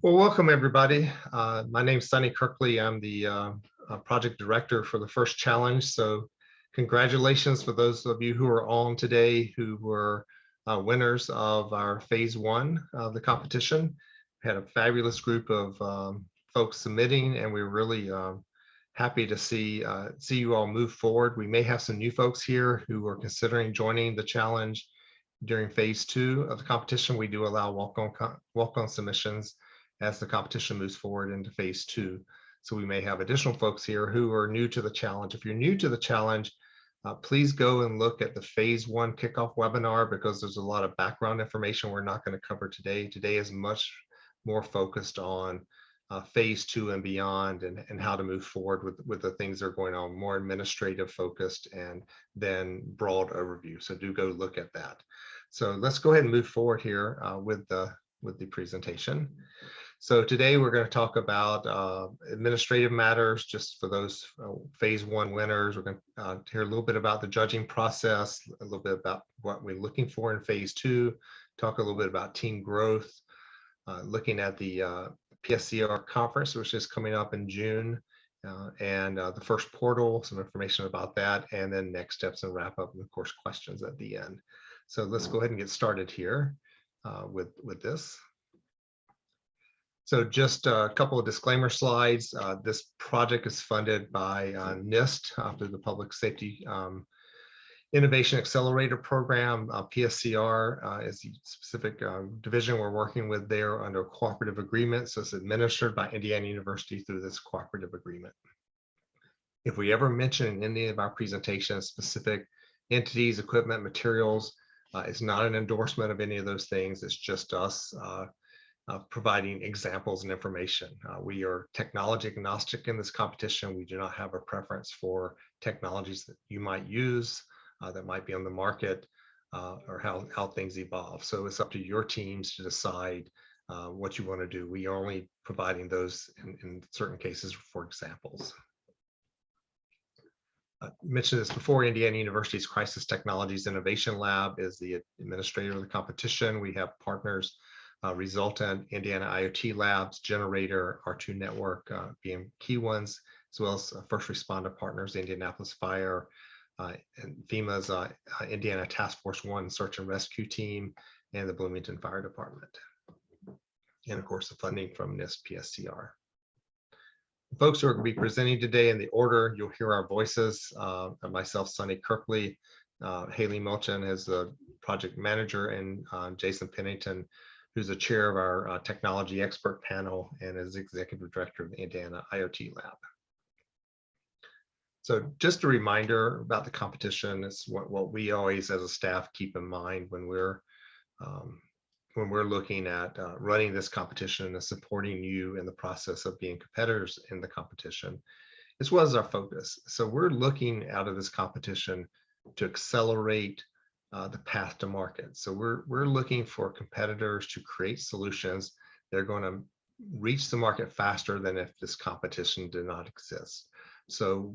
Well, welcome everybody. My name's Sonny Kirkley. I'm the project director for the first challenge. So congratulations for those of you who are on today who were winners of our phase one of the competition. We had a fabulous group of folks submitting, and we're really happy to see you all move forward. We may have some new folks here who are considering joining the challenge during phase two of the competition. We do allow walk-on submissions as the competition moves forward into phase two. So we may have additional folks here who are new to the challenge. If you're new to the challenge, please go and look at the phase one kickoff webinar, because there's a lot of background information we're not going to cover today. Today is much more focused on phase two and beyond, and how to move forward with the things that are going on, more administrative focused and then broad overview. So do go look at that. So let's go ahead and move forward here with the presentation. So today we're going to talk about administrative matters, just for those phase one winners. We're going to hear a little bit about the judging process, a little bit about what we're looking for in phase two, talk a little bit about team growth, looking at the PSCR conference, which is coming up in June, and the first portal, some information about that, and then next steps and wrap up, and of course questions at the end. So let's go ahead and get started here with this. So just a couple of disclaimer slides. This project is funded by NIST through the Public Safety Innovation Accelerator Program. PSCR is the specific division we're working with there under a cooperative agreement. So it's administered by Indiana University through this cooperative agreement. If we ever mention in any of our presentations specific entities, equipment, materials, it's not an endorsement of any of those things. It's just us providing examples and information. We are technology agnostic in this competition. We do not have a preference for technologies that you might use, that might be on the market, or how things evolve. So it's up to your teams to decide what you want to do. We are only providing those in certain cases for examples. I mentioned this before, Indiana University's Crisis Technologies Innovation Lab is the administrator of the competition. We have partners, Resultant, Indiana IoT Labs, Generator, R2 Network being key ones, as well as first responder partners, Indianapolis Fire, and FEMA's Indiana Task Force 1 Search and Rescue Team, and the Bloomington Fire Department. And of course, the funding from NIST PSCR. The folks who are going to be presenting today in the order, you'll hear our voices, myself, Sonny Kirkley, Haley Milchin is the project manager, and Jason Pennington, who's the chair of our technology expert panel and is executive director of the Indiana IoT Lab. So just a reminder about the competition is what we always as a staff keep in mind when we're looking at running this competition and supporting you in the process of being competitors in the competition, as well as our focus. So we're looking out of this competition to accelerate the path to market. So we're looking for competitors to create solutions that are going to reach the market faster than if this competition did not exist. So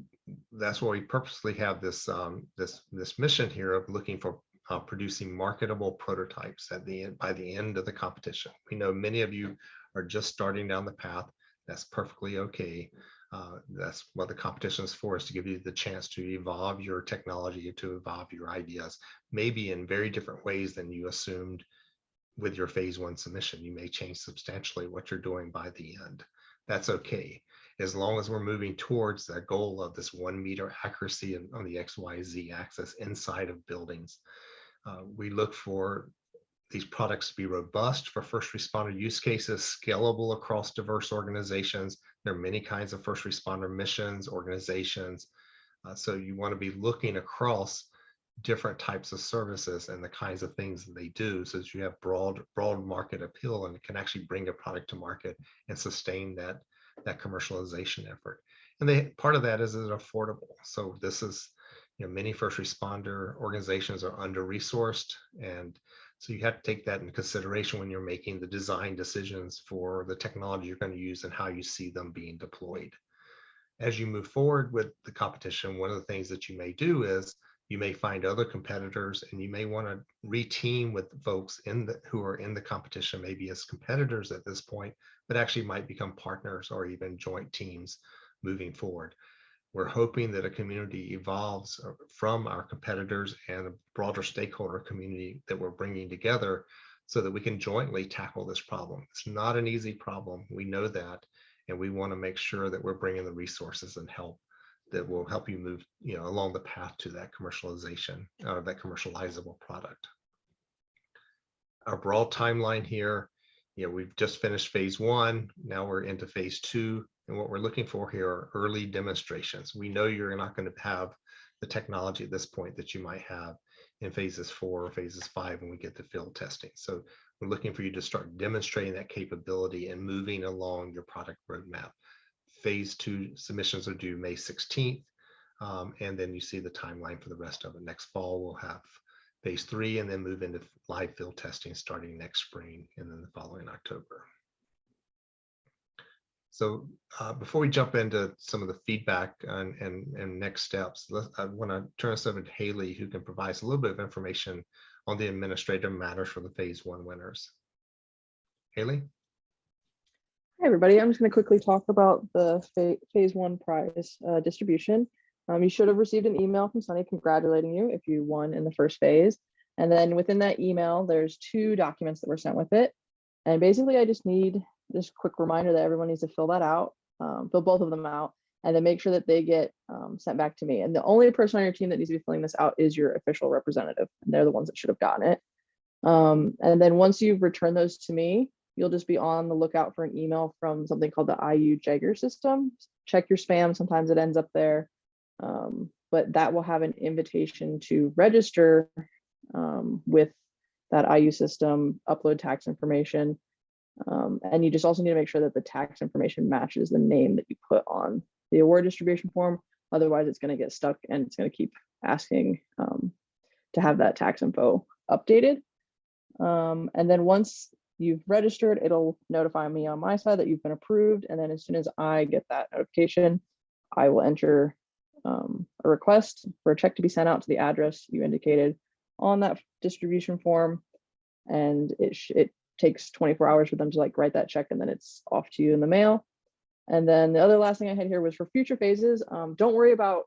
that's why we purposely have this this mission here of looking for producing marketable prototypes by the end of the competition. We know many of you are just starting down the path. That's perfectly okay. That's what the competition is for, is to give you the chance to evolve your technology, to evolve your ideas, maybe in very different ways than you assumed with your phase one submission. You may change substantially what you're doing by the end. That's okay, as long as we're moving towards that goal of this 1 meter accuracy on the XYZ axis inside of buildings. We look for these products to be robust for first responder use cases, scalable across diverse organizations. There are many kinds of first responder missions, organizations. So you want to be looking across different types of services and the kinds of things that they do, so that you have broad market appeal and can actually bring a product to market and sustain that commercialization effort. And part of that is it affordable. So this is, many first responder organizations are under-resourced, and so you have to take that into consideration when you're making the design decisions for the technology you're going to use and how you see them being deployed. As you move forward with the competition, one of the things that you may do is You may find other competitors, and you may want to reteam with folks who are in the competition, maybe as competitors at this point, but actually might become partners or even joint teams moving forward. We're hoping that a community evolves from our competitors and a broader stakeholder community that we're bringing together so that we can jointly tackle this problem. It's not an easy problem. We know that, and we want to make sure that we're bringing the resources and help that will help you move, along the path to that commercialization, that commercializable product. Our broad timeline here, we've just finished phase 1. Now we're into phase 2. And what we're looking for here are early demonstrations. We know you're not going to have the technology at this point that you might have in phases 4 or phases 5 when we get to field testing. So we're looking for you to start demonstrating that capability and moving along your product roadmap. Phase 2 submissions are due May 16th. And then you see the timeline for the rest of it. Next fall, we'll have phase 3 and then move into live field testing starting next spring and then the following October. So before we jump into some of the feedback and next steps, I want to turn us over to Haley, who can provide us a little bit of information on the administrative matters for the phase 1 winners. Haley? Hi, everybody. I'm just going to quickly talk about the phase 1 prize distribution. You should have received an email from Sunny congratulating you if you won in the first phase. And then within that email, there's 2 documents that were sent with it. And basically, I just need this quick reminder that everyone needs to fill that out, fill both of them out, and then make sure that they get sent back to me. And the only person on your team that needs to be filling this out is your official representative. And they're the ones that should have gotten it. And then once you've returned those to me, you'll just be on the lookout for an email from something called the IU Jagger system. Check your spam. Sometimes it ends up there. But that will have an invitation to register with that IU system, upload tax information. And you just also need to make sure that the tax information matches the name that you put on the award distribution form. Otherwise, it's going to get stuck and it's going to keep asking to have that tax info updated. And then once you've registered, it'll notify me on my side that you've been approved. And then as soon as I get that notification, I will enter a request for a check to be sent out to the address you indicated on that distribution form. And it takes 24 hours for them to write that check, and then it's off to you in the mail. And then the other last thing I had here was for future phases. Don't worry about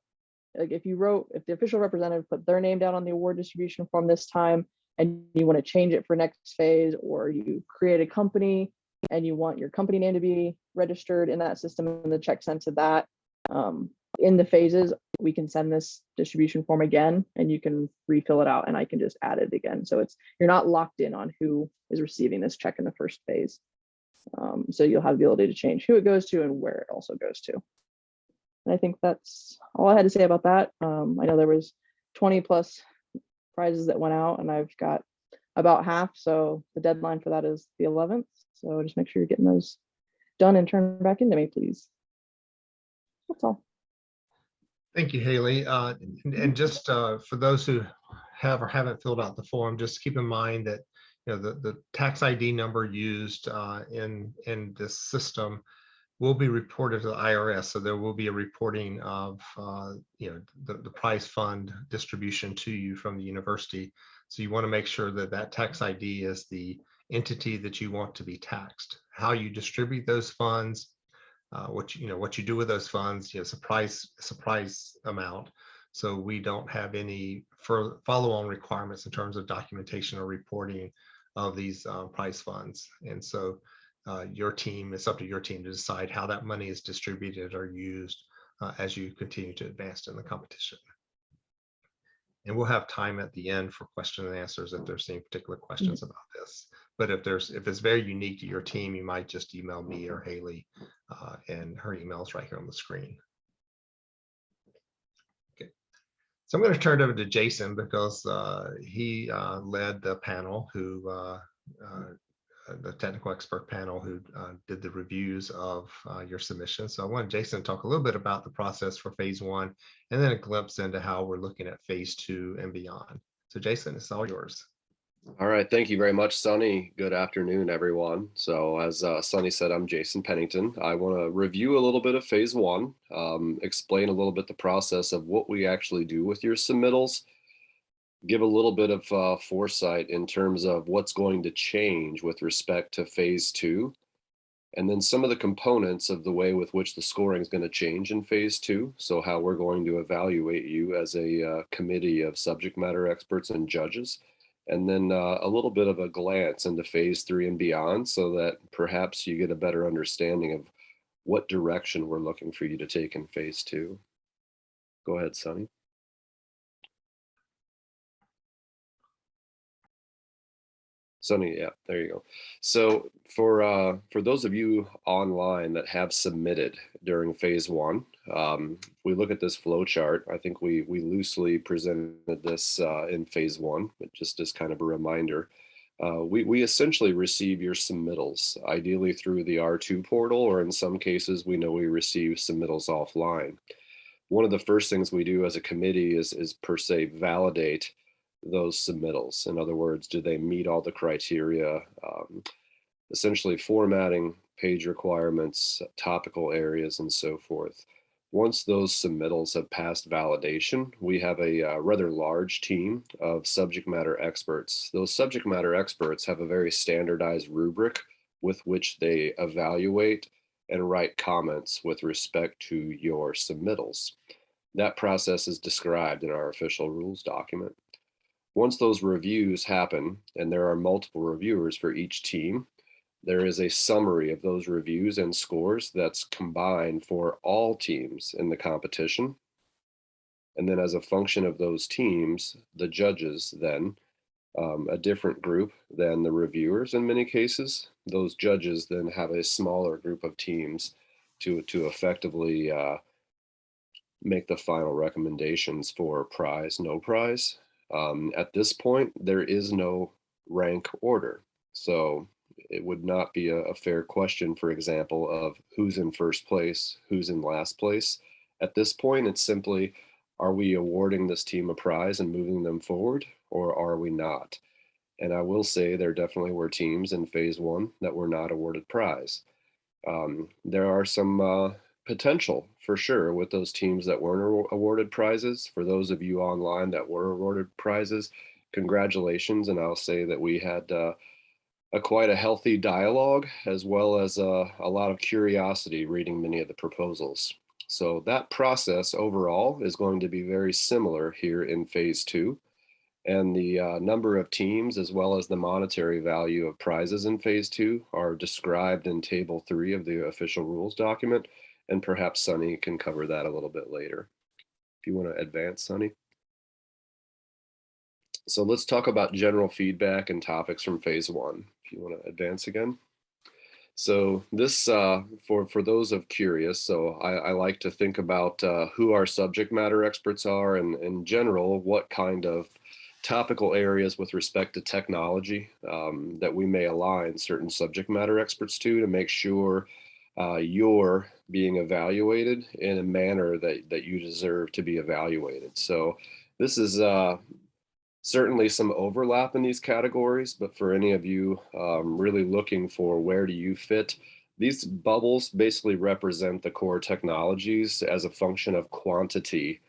if the official representative put their name down on the award distribution form this time and you want to change it for next phase, or you create a company and you want your company name to be registered in that system and the check sent to that. In the phases, we can send this distribution form again and you can refill it out and I can just add it again. So you're not locked in on who is receiving this check in the first phase. So you'll have the ability to change who it goes to and where it also goes to. And I think that's all I had to say about that. I know there was 20 plus prizes that went out and I've got about half. So the deadline for that is the 11th. So just make sure you're getting those done and turn back into me, please. That's all. Thank you, Haley. And just for those who have or haven't filled out the form, just keep in mind that the tax ID number used in this system will be reported to the IRS. So there will be a reporting of the prize fund distribution to you from the university. So you want to make sure that that tax ID is the entity that you want to be taxed. How you distribute those funds, what you do with those funds, surprise amount. So we don't have any follow-on requirements in terms of documentation or reporting of these prize funds. And so it's up to your team to decide how that money is distributed or used as you continue to advance in the competition. And we'll have time at the end for question and answers if there's any particular questions about this. But if it's very unique to your team, you might just email me or Haley, and her email is right here on the screen. Okay, so I'm going to turn it over to Jason because he led the panel the technical expert panel who did the reviews of your submission. So I want Jason to talk a little bit about the process for phase 1 and then a glimpse into how we're looking at phase 2 and beyond. So Jason, it's all yours. All right, thank you very much, Sonny. Good afternoon, everyone. So, as Sonny said, I'm Jason Pennington. I want to review a little bit of phase one, explain a little bit the process of what we actually do with your submittals, give a little bit of foresight in terms of what's going to change with respect to phase two, and then some of the components of the way with which the scoring is going to change in phase two. So, how we're going to evaluate you as a committee of subject matter experts and judges. And then a little bit of a glance into phase three and beyond so that perhaps you get a better understanding of what direction we're looking for you to take in phase two. Go ahead, Sonny. Sunny, yeah, there you go. So for those of you online that have submitted during phase one, we look at this flow chart. I think we loosely presented this in phase one, but just as kind of a reminder. We essentially receive your submittals, ideally through the R2 portal, or in some cases, we know we receive submittals offline. One of the first things we do as a committee is per se validate those submittals. In other words, do they meet all the criteria, essentially formatting, page requirements, topical areas, and so forth. Once those submittals have passed validation, we have a rather large team of subject matter experts. Those subject matter experts have a very standardized rubric with which they evaluate and write comments with respect to your submittals. That process is described in our official rules document. Once those reviews happen, and there are multiple reviewers for each team, there is a summary of those reviews and scores that's combined for all teams in the competition. And then, as a function of those teams, the judges then, a different group than the reviewers in many cases, those judges then have a smaller group of teams to effectively make the final recommendations for prize, no prize. At this point, there is no rank order. So it would not be a fair question, for example, of who's in first place, who's in last place. At this point, it's simply, are we awarding this team a prize and moving them forward, or are we not? And I will say there definitely were teams in phase one that were not awarded prize. There are some potential for sure with those teams that weren't awarded prizes. For those of you online that were awarded prizes, congratulations. And I'll say that we had quite a healthy dialogue as well as a lot of curiosity reading many of the proposals. So that process overall is going to be very similar here in phase two. And the number of teams, as well as the monetary value of prizes in phase two, are described in table 3 of the official rules document. And perhaps Sunny can cover that a little bit later. If you want to advance, Sunny. So let's talk about general feedback and topics from phase one. If you want to advance again. So this, for those of curious, so I like to think about who our subject matter experts are, and in general, what kind of topical areas with respect to technology that we may align certain subject matter experts to make sure you're being evaluated in a manner that you deserve to be evaluated. So this is certainly some overlap in these categories, but for any of you really looking for where do you fit, these bubbles basically represent the core technologies as a function of quantity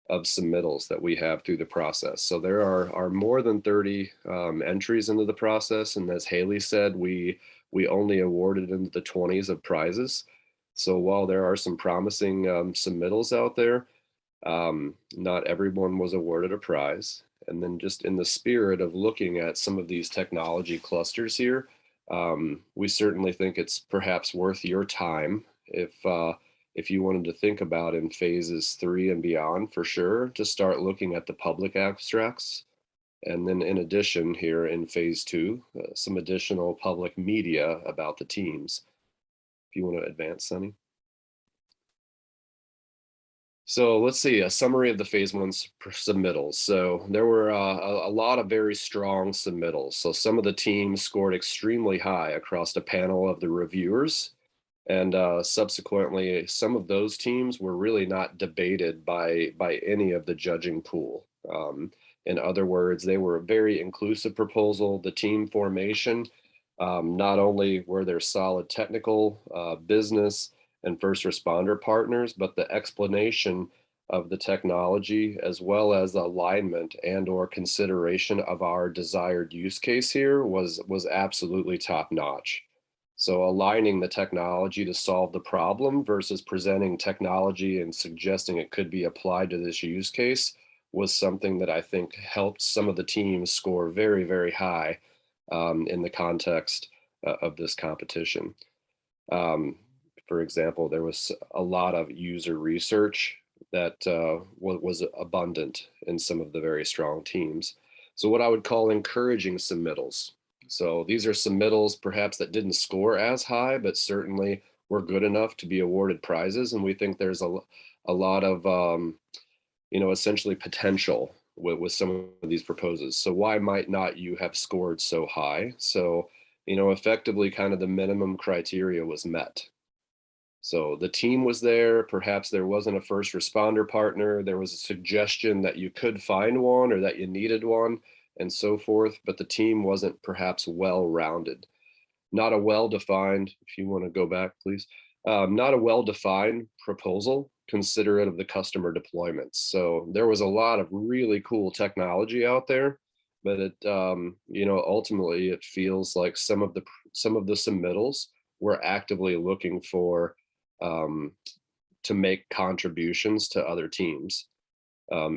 of submittals that we have through the process. So there are more than 30 entries into the process. And as Haley said, we only awarded into the 20s of prizes. So while there are some promising submittals out there, not everyone was awarded a prize. And then just in the spirit of looking at some of these technology clusters here, we certainly think it's perhaps worth your time if you wanted to think about in phases 3 and beyond, for sure, to start looking at the public abstracts. And then in addition here in phase 2, some additional public media about the teams. If you want to advance, Sunny. So let's see, a summary of the phase one submittals. So there were a lot of very strong submittals. So some of the teams scored extremely high across a panel of the reviewers. And subsequently, some of those teams were really not debated by any of the judging pool. In other words, they were a very inclusive proposal. The team formation, not only were there solid technical, business, and first responder partners, but the explanation of the technology as well as alignment and or consideration of our desired use case here was absolutely top notch. So aligning the technology to solve the problem versus presenting technology and suggesting it could be applied to this use case was something that I think helped some of the teams score very, very high in the context of this competition. For example, there was a lot of user research that was abundant in some of the very strong teams. So what I would call encouraging submittals. So these are submittals perhaps that didn't score as high, but certainly were good enough to be awarded prizes. And we think there's a lot of, essentially potential with some of these proposals. So why might not you have scored so high? So, effectively kind of the minimum criteria was met. So the team was there, perhaps there wasn't a first responder partner, there was a suggestion that you could find one or that you needed one and so forth, but the team wasn't perhaps well-rounded. Not a well-defined, if you want to go back, please, not a well-defined proposal considerate of the customer deployments. So there was a lot of really cool technology out there, but it, ultimately it feels like some of the submittals were actively looking for to make contributions to other teams.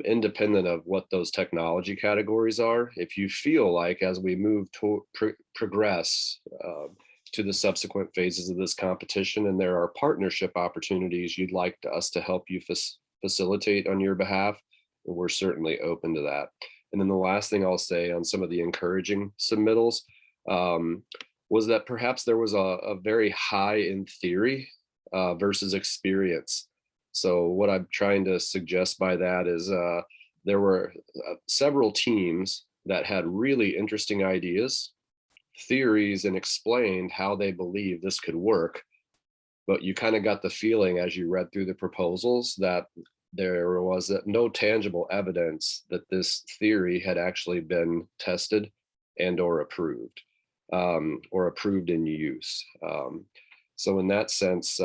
Independent of what those technology categories are, if you feel like as we move to progress to the subsequent phases of this competition and there are partnership opportunities you'd like us to help you facilitate on your behalf, we're certainly open to that. And then the last thing I'll say on some of the encouraging submittals was that perhaps there was a very high in theory versus experience. So what I'm trying to suggest by that is there were several teams that had really interesting ideas, theories, and explained how they believe this could work. But you kind of got the feeling as you read through the proposals that there was no tangible evidence that this theory had actually been tested and or approved in use. So in that sense,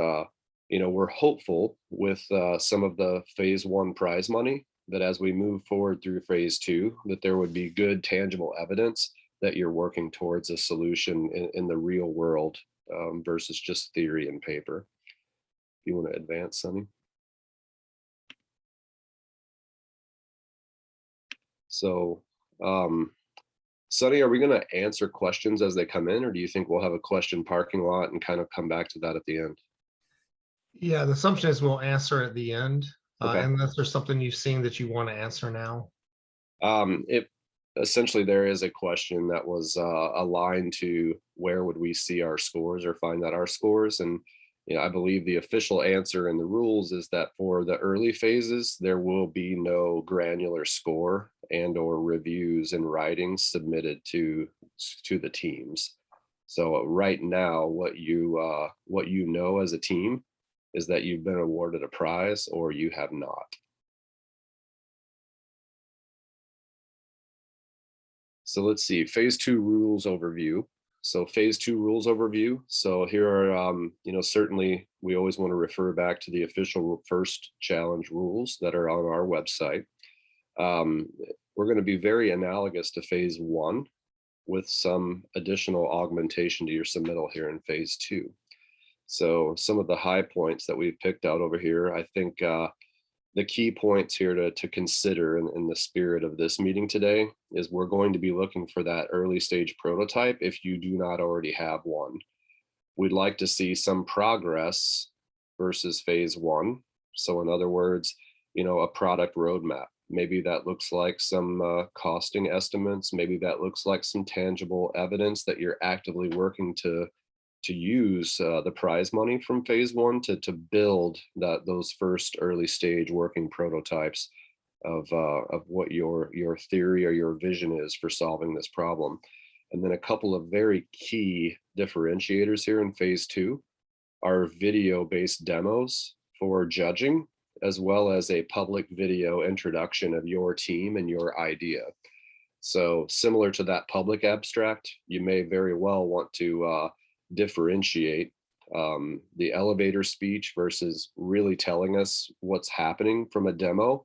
we're hopeful with some of the phase one prize money that as we move forward through phase two, that there would be good tangible evidence that you're working towards a solution in the real world versus just theory and paper. You want to advance, Sunny? So, Sunny, are we going to answer questions as they come in, or do you think we'll have a question parking lot and kind of come back to that at the end? Yeah, the assumption is we'll answer at the end, Okay. unless there's something you've seen that you want to answer now. Essentially there is a question that was aligned to where would we see our scores or find out our scores. And I believe the official answer in the rules is that for the early phases, there will be no granular score and or reviews in writing submitted to the teams. So right now, what you know as a team is that you've been awarded a prize or you have not. So let's see, phase two rules overview. So phase two rules overview. So here are, certainly we always want to refer back to the official first challenge rules that are on our website. We're going to be very analogous to phase one with some additional augmentation to your submittal here in phase two. So some of the high points that we've picked out over here, I think the key points here to consider in the spirit of this meeting today is we're going to be looking for that early stage prototype if you do not already have one. We'd like to see some progress versus phase one. So in other words, a product roadmap. Maybe that looks like some costing estimates. Maybe that looks like some tangible evidence that you're actively working to use the prize money from phase one to build those first early stage working prototypes of what your theory or your vision is for solving this problem. And then a couple of very key differentiators here in phase two are video-based demos for judging as well as a public video introduction of your team and your idea. So similar to that public abstract, you may very well want to differentiate the elevator speech versus really telling us what's happening from a demo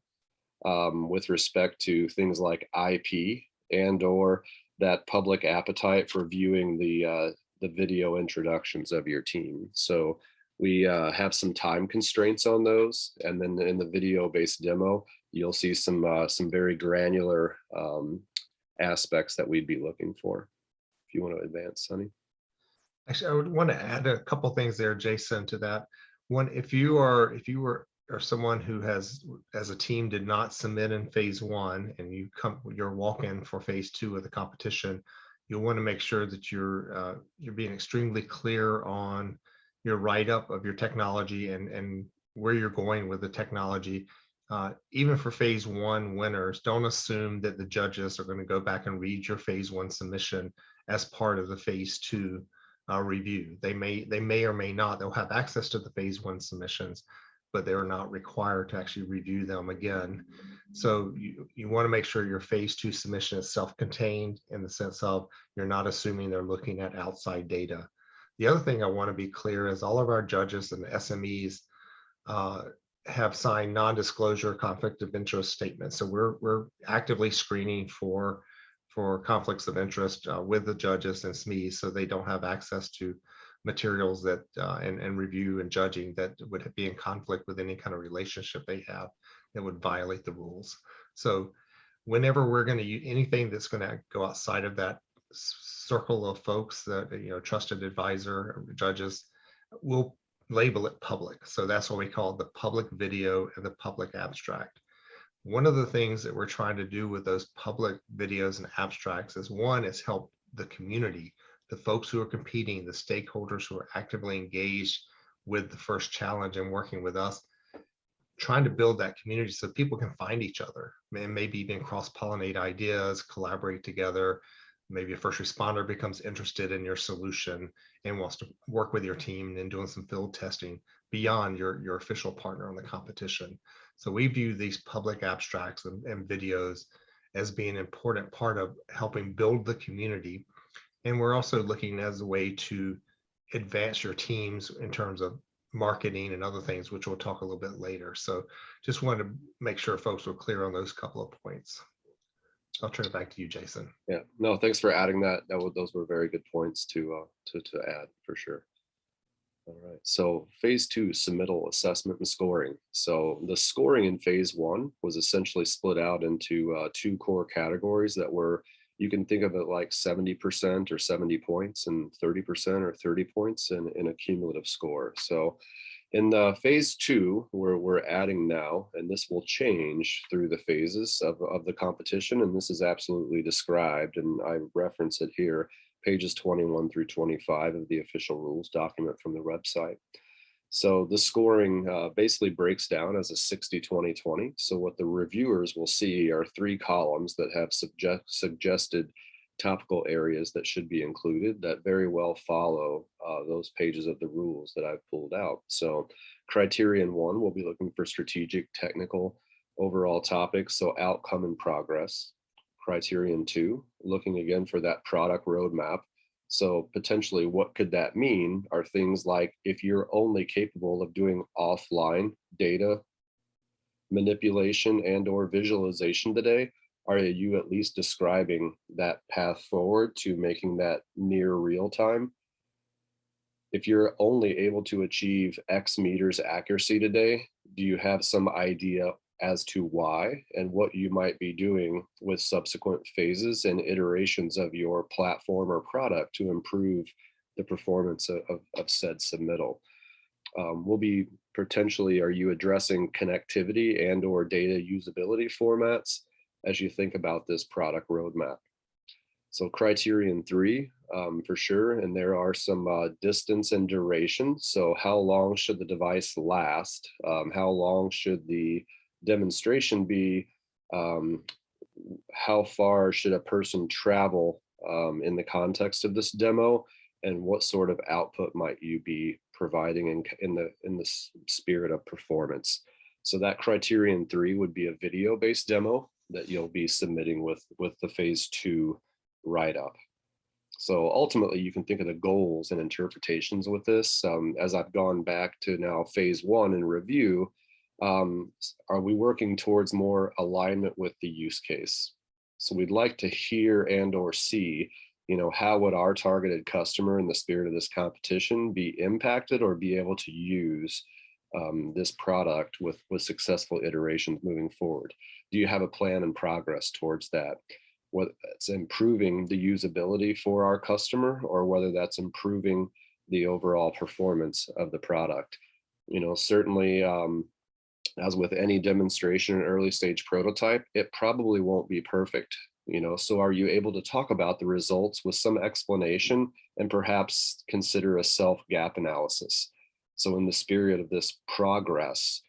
with respect to things like IP and or that public appetite for viewing the video introductions of your team. So we have some time constraints on those, and then in the video-based demo, you'll see some very granular aspects that we'd be looking for. If you want to advance, Sonny. Actually, I would want to add a couple things there, Jason, to that. One, if you are someone who has, as a team, did not submit in phase one, and you're walk-in for phase two of the competition, you'll want to make sure that you're being extremely clear on your write-up of your technology and where you're going with the technology. Even for phase one winners, don't assume that the judges are going to go back and read your phase one submission as part of the phase two review. They may or may not. They'll have access to the phase one submissions, but they're not required to actually review them again. So you want to make sure your phase two submission is self-contained in the sense of you're not assuming they're looking at outside data. The other thing I want to be clear is all of our judges and SMEs have signed non-disclosure conflict of interest statements. So we're actively screening for conflicts of interest with the judges and SMEs, so they don't have access to materials that and review and judging that would be in conflict with any kind of relationship they have that would violate the rules. So whenever we're going to use anything that's going to go outside of that circle of folks, that trusted advisor judges, will label it public. So that's what we call the public video and the public abstract. One of the things that we're trying to do with those public videos and abstracts is, one, is help the community, the folks who are competing, the stakeholders who are actively engaged with the first challenge and working with us, trying to build that community so people can find each other and maybe even cross-pollinate ideas, collaborate together. Maybe a first responder becomes interested in your solution and wants to work with your team and doing some field testing beyond your official partner on the competition. So we view these public abstracts and videos as being an important part of helping build the community. And we're also looking as a way to advance your teams in terms of marketing and other things, which we'll talk a little bit later. So just wanted to make sure folks were clear on those couple of points. I'll turn it back to you, Jason. Yeah, no, thanks for adding that. Those were very good points to add for sure. All right, so phase two, submittal, assessment, and scoring. So the scoring in phase one was essentially split out into two core categories that were, you can think of it like 70% or 70 points and 30% or 30 points in a cumulative score. So in the phase two, where we're adding now, and this will change through the phases of the competition, and this is absolutely described, and I reference it here, pages 21 through 25 of the official rules document from the website. So the scoring basically breaks down as a 60-20-20. So what the reviewers will see are three columns that have suggested topical areas that should be included that very well follow those pages of the rules that I've pulled out. So criterion one, we'll be looking for strategic, technical, overall topics, so outcome and progress. Criterion two, looking again for that product roadmap. So potentially what could that mean are things like, if you're only capable of doing offline data manipulation and or visualization today, are you at least describing that path forward to making that near real time? If you're only able to achieve X meters accuracy today, do you have some idea as to why and what you might be doing with subsequent phases and iterations of your platform or product to improve the performance of said submittal? Will be potentially, are you addressing connectivity and or data usability formats as you think about this product roadmap? So criterion three, for sure, and there are some distance and duration. So how long should the device last? How long should the demonstration be? How far should a person travel in the context of this demo? And what sort of output might you be providing in the spirit of performance? So that criterion 3 would be a video-based demo that you'll be submitting with the phase 2 write-up. So ultimately, you can think of the goals and interpretations with this. As I've gone back to now phase 1 and review, are we working towards more alignment with the use case? So we'd like to hear and or see, how would our targeted customer in the spirit of this competition be impacted or be able to use this product with successful iterations moving forward? Do you have a plan and progress towards that? Whether it's improving the usability for our customer or whether that's improving the overall performance of the product. Certainly, as with any demonstration and early stage prototype, it probably won't be perfect. So are you able to talk about the results with some explanation and perhaps consider a self gap analysis? So in the spirit of this progress,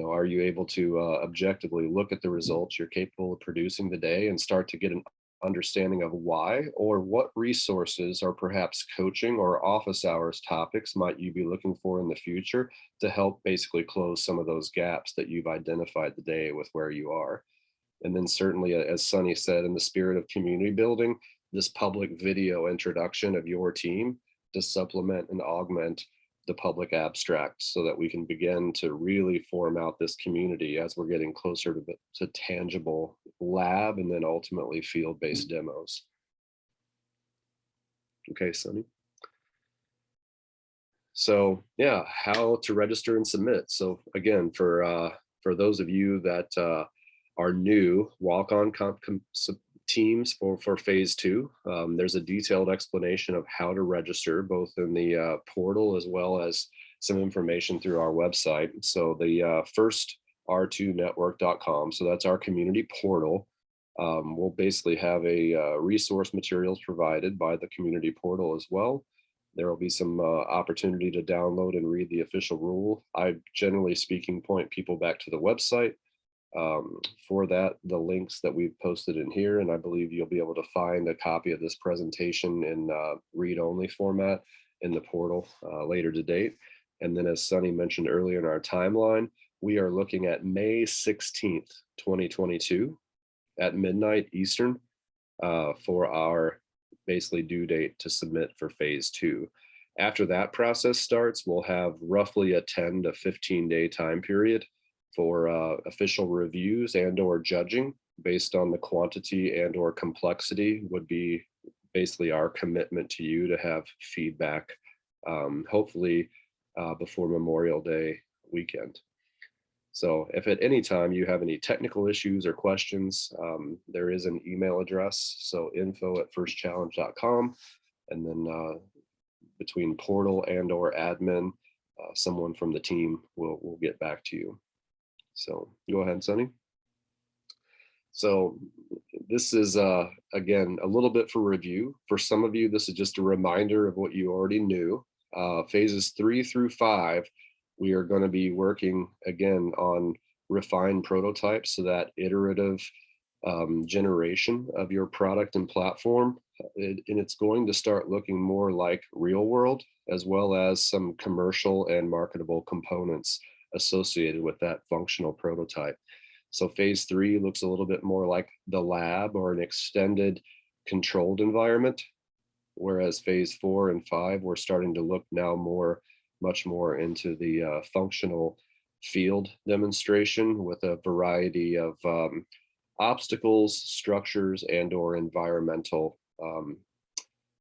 are you able to objectively look at the results you're capable of producing today and start to get an understanding of why or what resources or perhaps coaching or office hours topics might you be looking for in the future to help basically close some of those gaps that you've identified today with where you are? And then certainly, as Sunny said, in the spirit of community building, this public video introduction of your team to supplement and augment the public abstract so that we can begin to really form out this community as we're getting closer to tangible lab and then ultimately field-based demos. Okay, Sunny. So yeah, how to register and submit. So again, for those of you that are new walk-on teams for phase 2, there's a detailed explanation of how to register both in the portal as well as some information through our website. So the first r2network.com, so that's our community portal. We'll basically have a resource materials provided by the community portal as well. There will be some opportunity to download and read the official rule. I, generally speaking, point people back to the website. For that, the links that we've posted in here, and I believe you'll be able to find a copy of this presentation in read-only format in the portal later to date. And then, as Sunny mentioned earlier in our timeline, we are looking at May 16th, 2022 at midnight Eastern for our basically due date to submit for phase 2. After that process starts, we'll have roughly a 10 to 15 day time period for official reviews and or judging based on the quantity and or complexity would be basically our commitment to you to have feedback, hopefully before Memorial Day weekend. So if at any time you have any technical issues or questions, there is an email address, so info@firstchallenge.com, and then between portal and or admin, someone from the team will get back to you. So go ahead, Sunny. So this is, again, a little bit for review. For some of you, this is just a reminder of what you already knew. Phases 3 through 5, we are going to be working again on refined prototypes, so that iterative generation of your product and platform. And it's going to start looking more like real world, as well as some commercial and marketable components associated with that functional prototype. So phase 3 looks a little bit more like the lab or an extended controlled environment, whereas phase 4 and 5, we're starting to look now much more into the functional field demonstration with a variety of obstacles, structures, and or environmental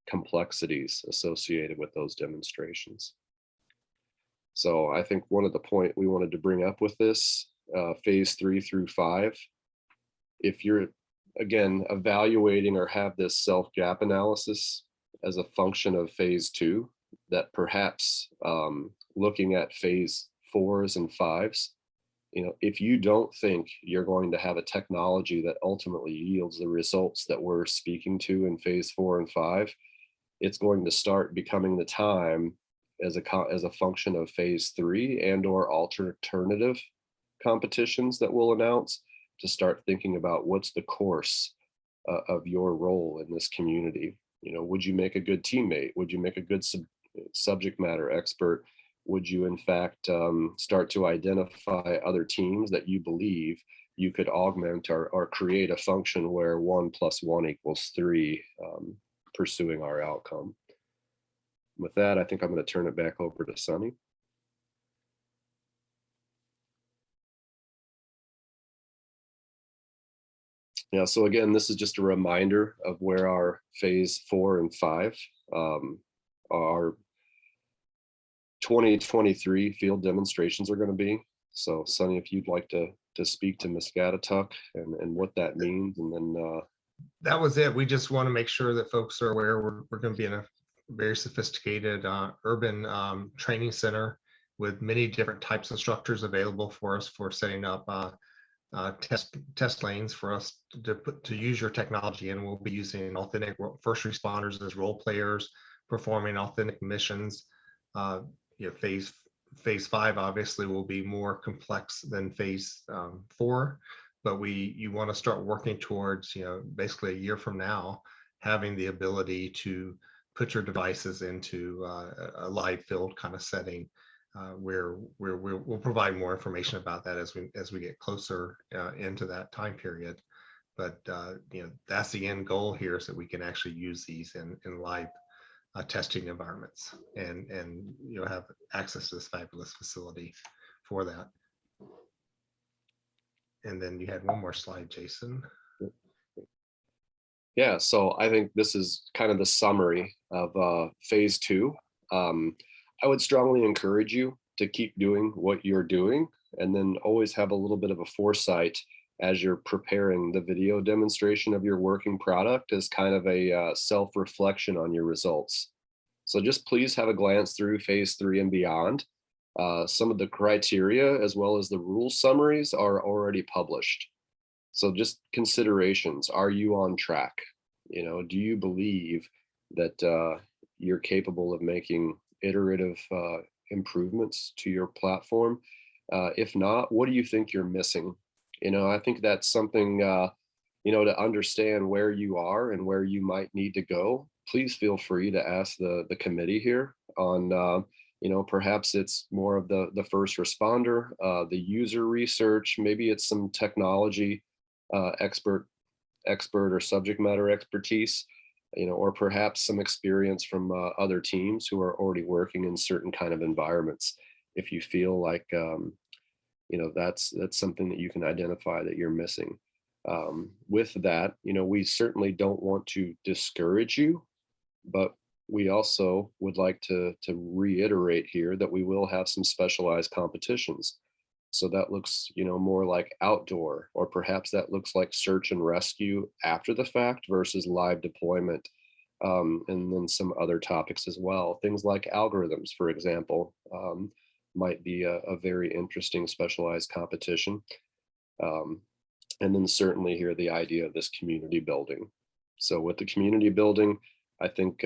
complexities associated with those demonstrations. So I think one of the point we wanted to bring up with this phase 3 through 5, if you're again evaluating or have this self gap analysis as a function of phase 2, that perhaps looking at phase 4s and 5s, if you don't think you're going to have a technology that ultimately yields the results that we're speaking to in phase 4 and 5, it's going to start becoming the time as a function of phase 3 and or alternative competitions that we'll announce to start thinking about what's the course of your role in this community. Would you make a good teammate? Would you make a good subject matter expert would you in fact start to identify other teams that you believe you could augment or create a function where 1 + 1 = 3, pursuing our outcome. With that, I think I'm going to turn it back over to Sunny. Yeah, so again, this is just a reminder of where our phase 4 and 5, our 2023 field demonstrations are going to be. So Sunny, if you'd like to speak to Muscatatuck and what that means, and then That was it. We just want to make sure that folks are aware we're going to be in a very sophisticated urban training center with many different types of structures available for us for setting up test lanes for us to use your technology. And we'll be using authentic first responders as role players, performing authentic missions. Phase 5 obviously will be more complex than phase 4, but you want to start working towards, basically a year from now, having the ability to put your devices into a live field kind of setting, where we'll provide more information about that as we get closer into that time period. But that's the end goal here, is that we can actually use these in live testing environments and have access to this fabulous facility for that. And then you had one more slide, Jason. Yeah, so I think this is kind of the summary of phase 2. I would strongly encourage you to keep doing what you're doing, and then always have a little bit of a foresight as you're preparing the video demonstration of your working product as kind of a self-reflection on your results. So just please have a glance through phase 3 and beyond. Some of the criteria as well as the rule summaries are already published. So just considerations: are you on track? Do you believe that you're capable of making iterative improvements to your platform? If not, what do you think you're missing? I think that's something, to understand where you are and where you might need to go. Please feel free to ask the committee here on, perhaps it's more of the first responder, the user research, maybe it's some technology expert or subject matter expertise, or perhaps some experience from other teams who are already working in certain kind of environments. If you feel like, that's something that you can identify that you're missing. With that, we certainly don't want to discourage you, but we also would like to reiterate here that we will have some specialized competitions. So that looks, more like outdoor, or perhaps that looks like search and rescue after the fact versus live deployment. And then some other topics as well. Things like algorithms, for example, might be a very interesting specialized competition. And then certainly here, the idea of this community building. So with the community building, I think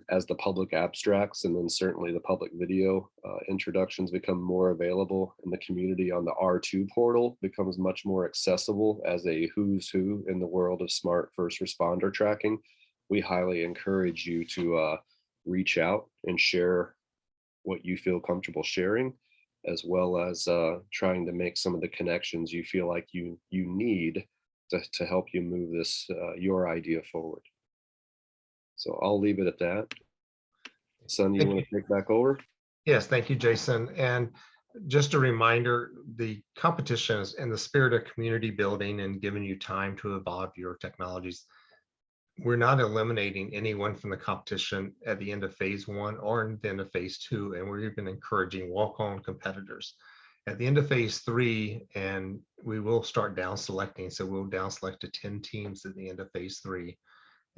as the public abstracts and then certainly the public video introductions become more available, and the community on the R2 portal becomes much more accessible as a who's who in the world of smart first responder tracking, we highly encourage you to reach out and share what you feel comfortable sharing, as well as trying to make some of the connections you feel like you need to help you move this your idea forward. So I'll leave it at that. Son, you want to take back over? Yes, thank you, Jason. And just a reminder, the competition is in the spirit of community building and giving you time to evolve your technologies. We're not eliminating anyone from the competition at the end of phase 1 or at the end of phase 2, and we're even encouraging walk-on competitors. At the end of phase 3, and we will start down selecting, so we'll down select to 10 teams at the end of phase 3.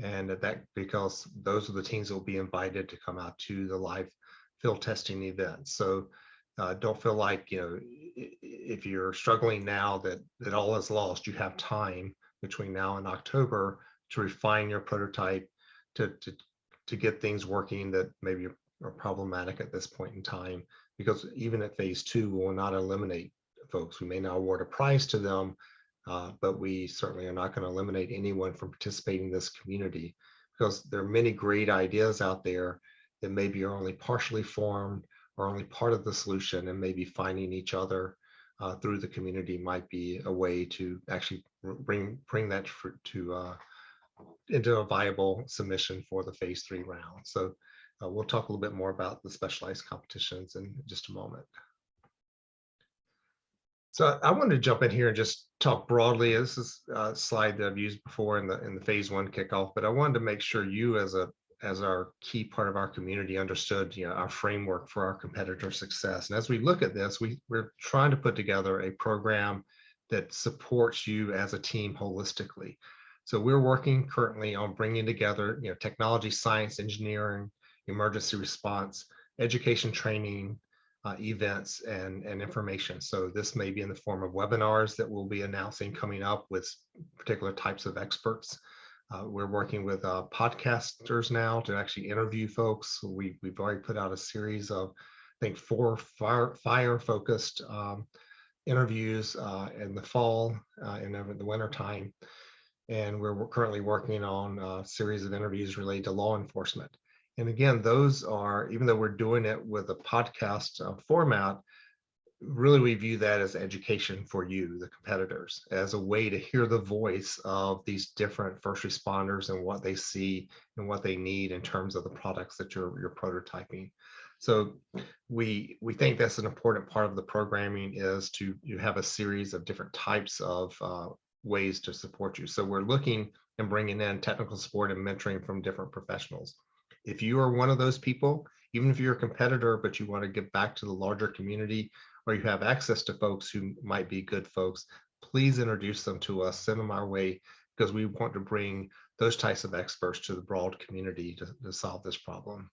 And that because those are the teams that will be invited to come out to the live field testing event. So don't feel like, if you're struggling now that all is lost. You have time between now and October to refine your prototype, to get things working that maybe are problematic at this point in time. Because even at phase 2, we will not eliminate folks. We may not award a prize to them, but we certainly are not going to eliminate anyone from participating in this community, because there are many great ideas out there that maybe are only partially formed are only part of the solution, and maybe finding each other through the community might be a way to actually bring that into a viable submission for the phase 3 round. So we'll talk a little bit more about the specialized competitions in just a moment. So I wanted to jump in here and just talk broadly. This is a slide that I've used before in the phase 1 kickoff, but I wanted to make sure you as our key part of our community understood, our framework for our competitor success. And as we look at this, we're trying to put together a program that supports you as a team holistically. So we're working currently on bringing together, technology, science, engineering, emergency response, education, training, events, and information. So this may be in the form of webinars that we'll be announcing coming up with particular types of experts. We're working with podcasters now to actually interview folks. We've already put out a series of, I think, 4 fire-focused interviews in the fall and in the winter time. And we're currently working on a series of interviews related to law enforcement. And again, those are, even though we're doing it with a podcast format, really we view that as education for you, the competitors, as a way to hear the voice of these different first responders and what they see and what they need in terms of the products that you're prototyping. So we think that's an important part of the programming, is you have a series of different types of ways to support you. So we're looking and bringing in technical support and mentoring from different professionals. If you are one of those people, even if you're a competitor, but you want to give back to the larger community, or you have access to folks who might be good folks, please introduce them to us, send them our way, because we want to bring those types of experts to the broad community to solve this problem.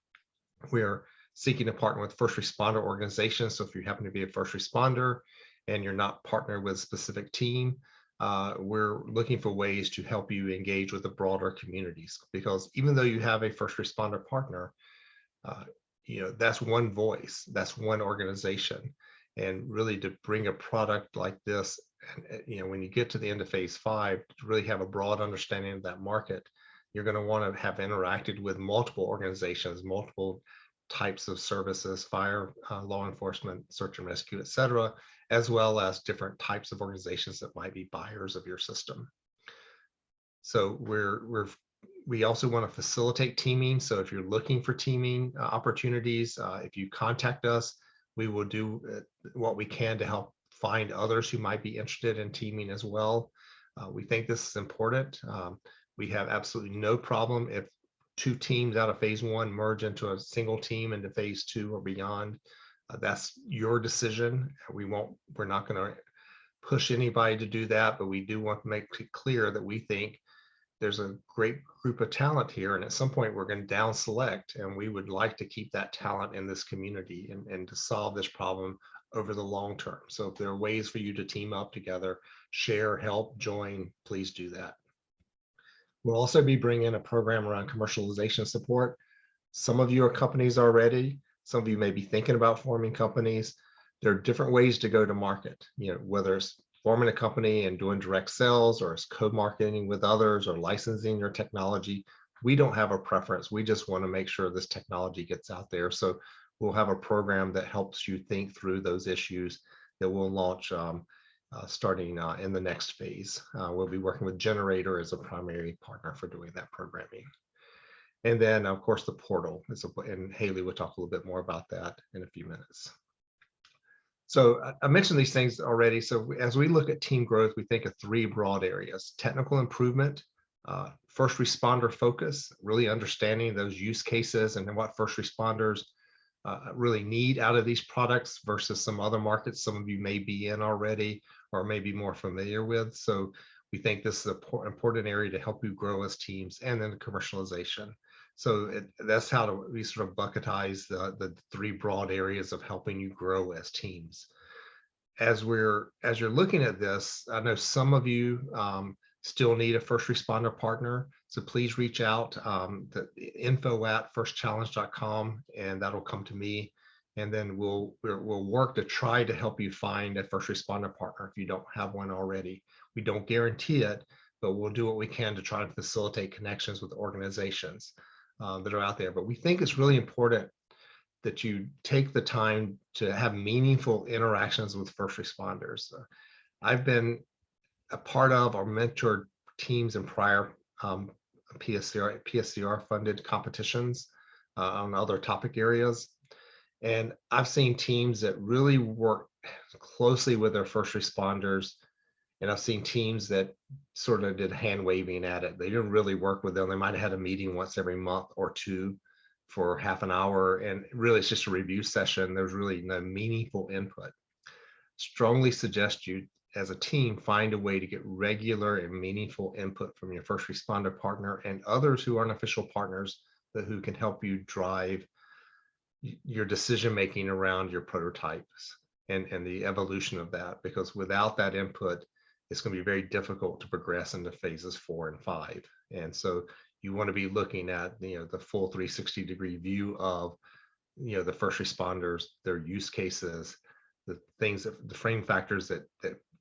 We're seeking to partner with first responder organizations. So if you happen to be a first responder and you're not partnered with a specific team, we're looking for ways to help you engage with the broader communities, because even though you have a first responder partner, that's one voice, that's one organization. And really to bring a product like this, and when you get to the end of phase 5, to really have a broad understanding of that market, you're going to want to have interacted with multiple organizations, multiple types of services, fire, law enforcement, search and rescue, et cetera, as well as different types of organizations that might be buyers of your system. So we also want to facilitate teaming. So if you're looking for teaming opportunities, if you contact us, we will do what we can to help find others who might be interested in teaming as well. We think this is important. We have absolutely no problem if 2 teams out of phase 1 merge into a single team into phase 2 or beyond. That's your decision. We're not going to push anybody to do that, but we do want to make it clear that we think there's a great group of talent here, and at some point we're going to down select, and we would like to keep that talent in this community and to solve this problem over the long term. So if there are ways for you to team up together, share, help, join, please do that. We'll also be bringing a program around commercialization support. Some of you are companies already. Some of you may be thinking about forming companies. There are different ways to go to market, whether it's forming a company and doing direct sales, or it's co-marketing with others, or licensing your technology. We don't have a preference. We just want to make sure this technology gets out there. So we'll have a program that helps you think through those issues that we'll launch starting in the next phase. We'll be working with Generator as a primary partner for doing that programming. And then, of course, the portal, and Haley will talk a little bit more about that in a few minutes. So I mentioned these things already. So as we look at team growth, we think of 3 broad areas: technical improvement, first responder focus, really understanding those use cases and what first responders really need out of these products versus some other markets some of you may be in already or may be more familiar with. So we think this is an important area to help you grow as teams. And then commercialization. So that's how we sort of bucketize the 3 broad areas of helping you grow as teams. As you're looking at this, I know some of you still need a first responder partner. So please reach out, the info@firstchallenge.com, and that'll come to me. And then we'll work to try to help you find a first responder partner if you don't have one already. We don't guarantee it, but we'll do what we can to try to facilitate connections with organizations that are out there. But we think it's really important that you take the time to have meaningful interactions with first responders. I've been a part of or mentored teams in prior PSCR funded competitions on other topic areas. And I've seen teams that really work closely with their first responders. And I've seen teams that sort of did hand waving at it. They didn't really work with them. They might have had a meeting once every month or two for half an hour. And really it's just a review session. There's really no meaningful input. Strongly suggest you as a team find a way to get regular and meaningful input from your first responder partner and others who aren't official partners, but who can help you drive your decision making around your prototypes and the evolution of that. Because without that input, it's going to be very difficult to progress into phases 4 and 5. And so you want to be looking at the full 360-degree view of the first responders, their use cases, the things that the frame factors that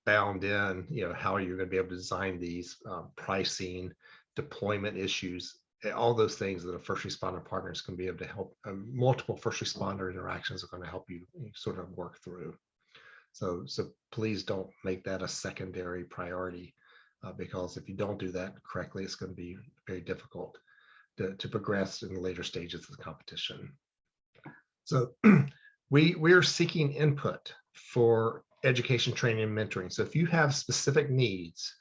bound in, how you're going to be able to design these, pricing, deployment issues, all those things that a first responder partners can be able to help. Multiple first responder interactions are going to help you sort of work through. So please don't make that a secondary priority, because if you don't do that correctly, it's going to be very difficult to progress in the later stages of the competition. So we are seeking input for education, training, and mentoring. So if you have specific needs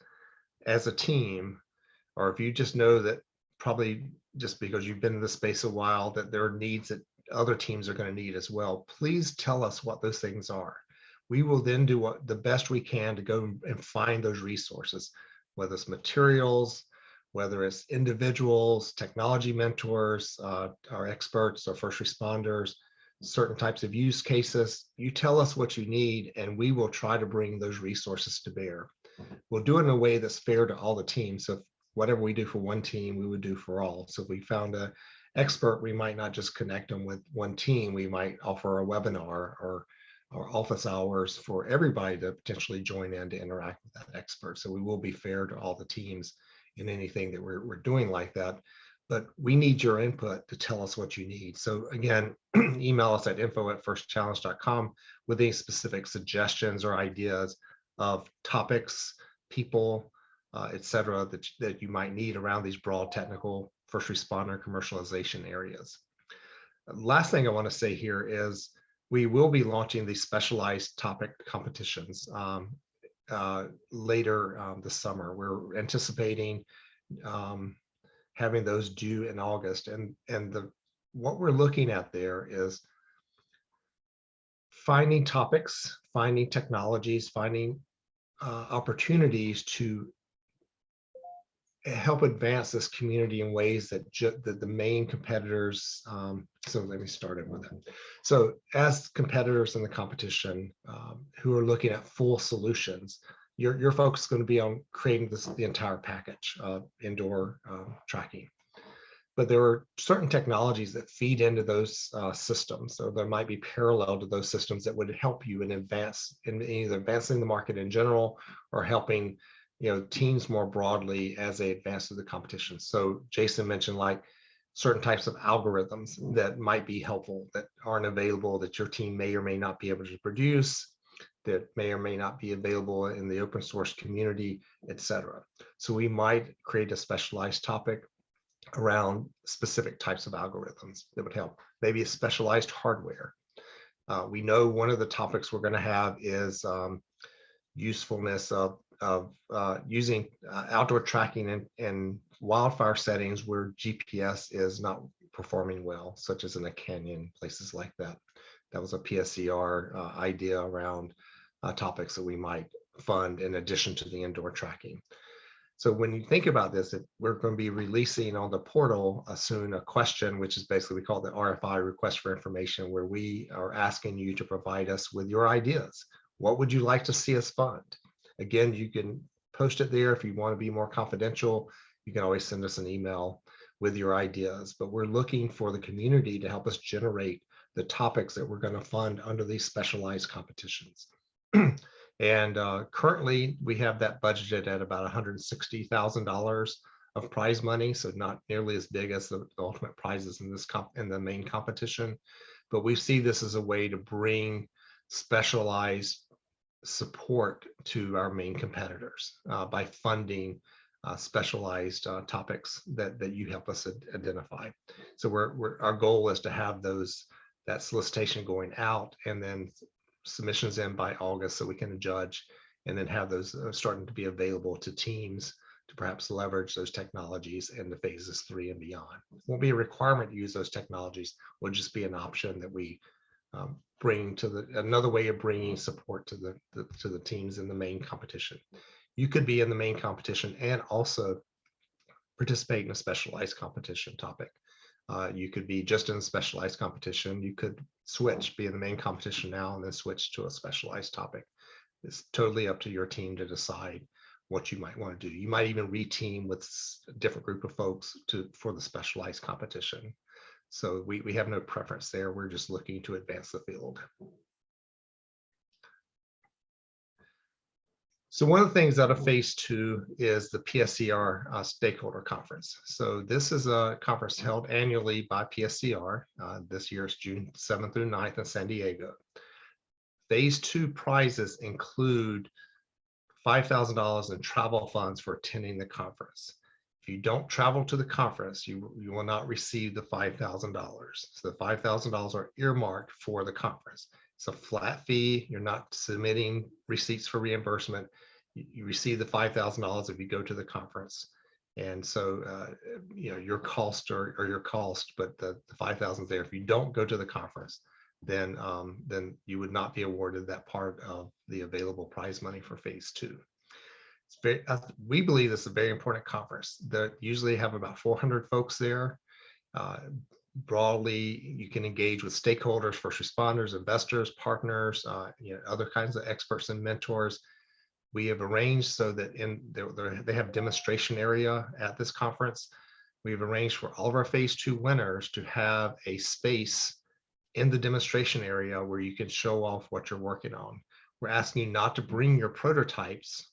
as a team, or if you just know that probably just because you've been in this space a while, that there are needs that other teams are going to need as well, please tell us what those things are. We will then do the best we can to go and find those resources, whether it's materials, whether it's individuals, technology mentors, our experts, or first responders, certain types of use cases. You tell us what you need, and we will try to bring those resources to bear. We'll do it in a way that's fair to all the teams. So whatever we do for one team, we would do for all. So if we found an expert, we might not just connect them with one team. We might offer a webinar or office hours for everybody to potentially join in to interact with that expert. So we will be fair to all the teams in anything that we're doing like that. But we need your input to tell us what you need. So again, email us at info@firstchallenge.com with any specific suggestions or ideas of topics, people, et cetera, that you might need around these broad technical first responder commercialization areas. Last thing I want to say here is we will be launching these specialized topic competitions later this summer. We're anticipating having those due in August, and what we're looking at there is finding topics, finding technologies, finding opportunities to help advance this community in ways that the main competitors. So let me start it with it. So as competitors in the competition who are looking at full solutions, your focus is going to be on creating the entire package of indoor tracking. But there are certain technologies that feed into those systems. So there might be parallel to those systems that would help you in either advancing the market in general or helping teams more broadly as they advance through the competition. So Jason mentioned like certain types of algorithms that might be helpful that aren't available, that your team may or may not be able to produce, that may or may not be available in the open source community, et cetera. So we might create a specialized topic around specific types of algorithms that would help, maybe a specialized hardware. We know one of the topics we're going to have is usefulness of using outdoor tracking in wildfire settings where GPS is not performing well, such as in a canyon, places like that. That was a PSCR idea around topics that we might fund in addition to the indoor tracking. So when you think about this, we're going to be releasing on the portal soon a question, which is basically we call the RFI, request for information, where we are asking you to provide us with your ideas. What would you like to see us fund? Again, you can post it there. If you want to be more confidential, you can always send us an email with your ideas. But we're looking for the community to help us generate the topics that we're going to fund under these specialized competitions. And currently, we have that budgeted at about $160,000 of prize money, so not nearly as big as the ultimate prizes in the main competition. but we see this as a way to bring specialized support to our main competitors by funding specialized topics that you help us identify. So our goal is to have that solicitation going out and then submissions in by August so we can judge, and then have those starting to be available to teams to perhaps leverage those technologies in the phases 3 and beyond. It won't be a requirement to use those technologies. Will just be an option that we bring to another way of bringing support to the teams in the main competition. You could be in the main competition and also participate in a specialized competition topic. You could be just in a specialized competition. You could switch, be in the main competition now, and then switch to a specialized topic. It's totally up to your team to decide what you might want to do. You might even reteam with a different group of folks for the specialized competition. So we have no preference there. We're just looking to advance the field. So one of the things out of phase 2 is the PSCR stakeholder conference. So this is a conference held annually by PSCR. This year is June 7th through 9th in San Diego. Phase 2 prizes include $5,000 in travel funds for attending the conference. If you don't travel to the conference, you will not receive the $5,000. So the $5,000 are earmarked for the conference. It's a flat fee. You're not submitting receipts for reimbursement. You receive the $5,000 if you go to the conference. And so, your cost or your cost, but the 5,000 is there. If you don't go to the conference, then you would not be awarded that part of the available prize money for phase 2. We believe this is a very important conference. That usually have about 400 folks there. Broadly, you can engage with stakeholders, first responders, investors, partners, other kinds of experts and mentors. We have arranged so that they have demonstration area at this conference. We've arranged for all of our phase 2 winners to have a space in the demonstration area where you can show off what you're working on. We're asking you not to bring your prototypes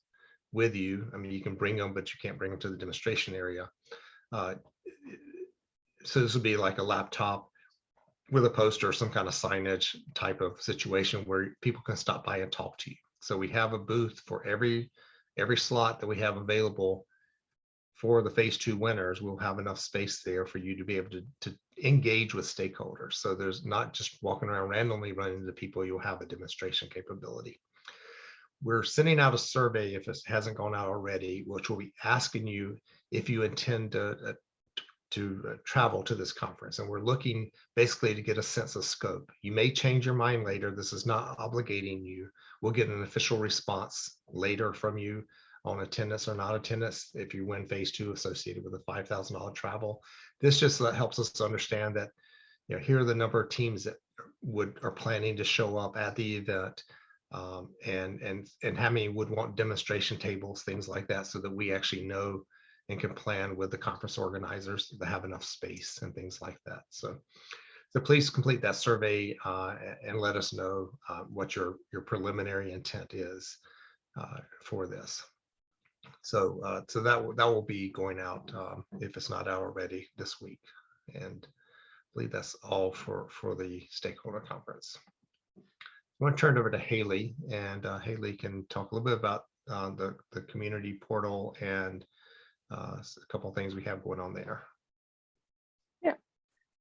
with you. I mean, you can bring them, but you can't bring them to the demonstration area. So this would be like a laptop with a poster, some kind of signage type of situation where people can stop by and talk to you. So we have a booth for every slot that we have available for the phase 2 winners. We'll have enough space there for you to be able to engage with stakeholders. So there's not just walking around randomly running into people. You'll have a demonstration capability. We're sending out a survey, if it hasn't gone out already, which will be asking you if you intend to travel to this conference. And we're looking basically to get a sense of scope. You may change your mind later. This is not obligating you. We'll get an official response later from you on attendance or not attendance if you win phase 2 associated with the $5,000 travel. This just helps us understand that, here are the number of teams that are planning to show up at the event, and how many would want demonstration tables, things like that, so that we actually know and can plan with the conference organizers to have enough space and things like that. So please complete that survey and let us know what your preliminary intent is for this. So that will be going out if it's not out already this week. And I believe that's all for the stakeholder conference. I want to turn it over to Haley, and Haley can talk a little bit about the community portal and a couple of things we have going on there. Yeah.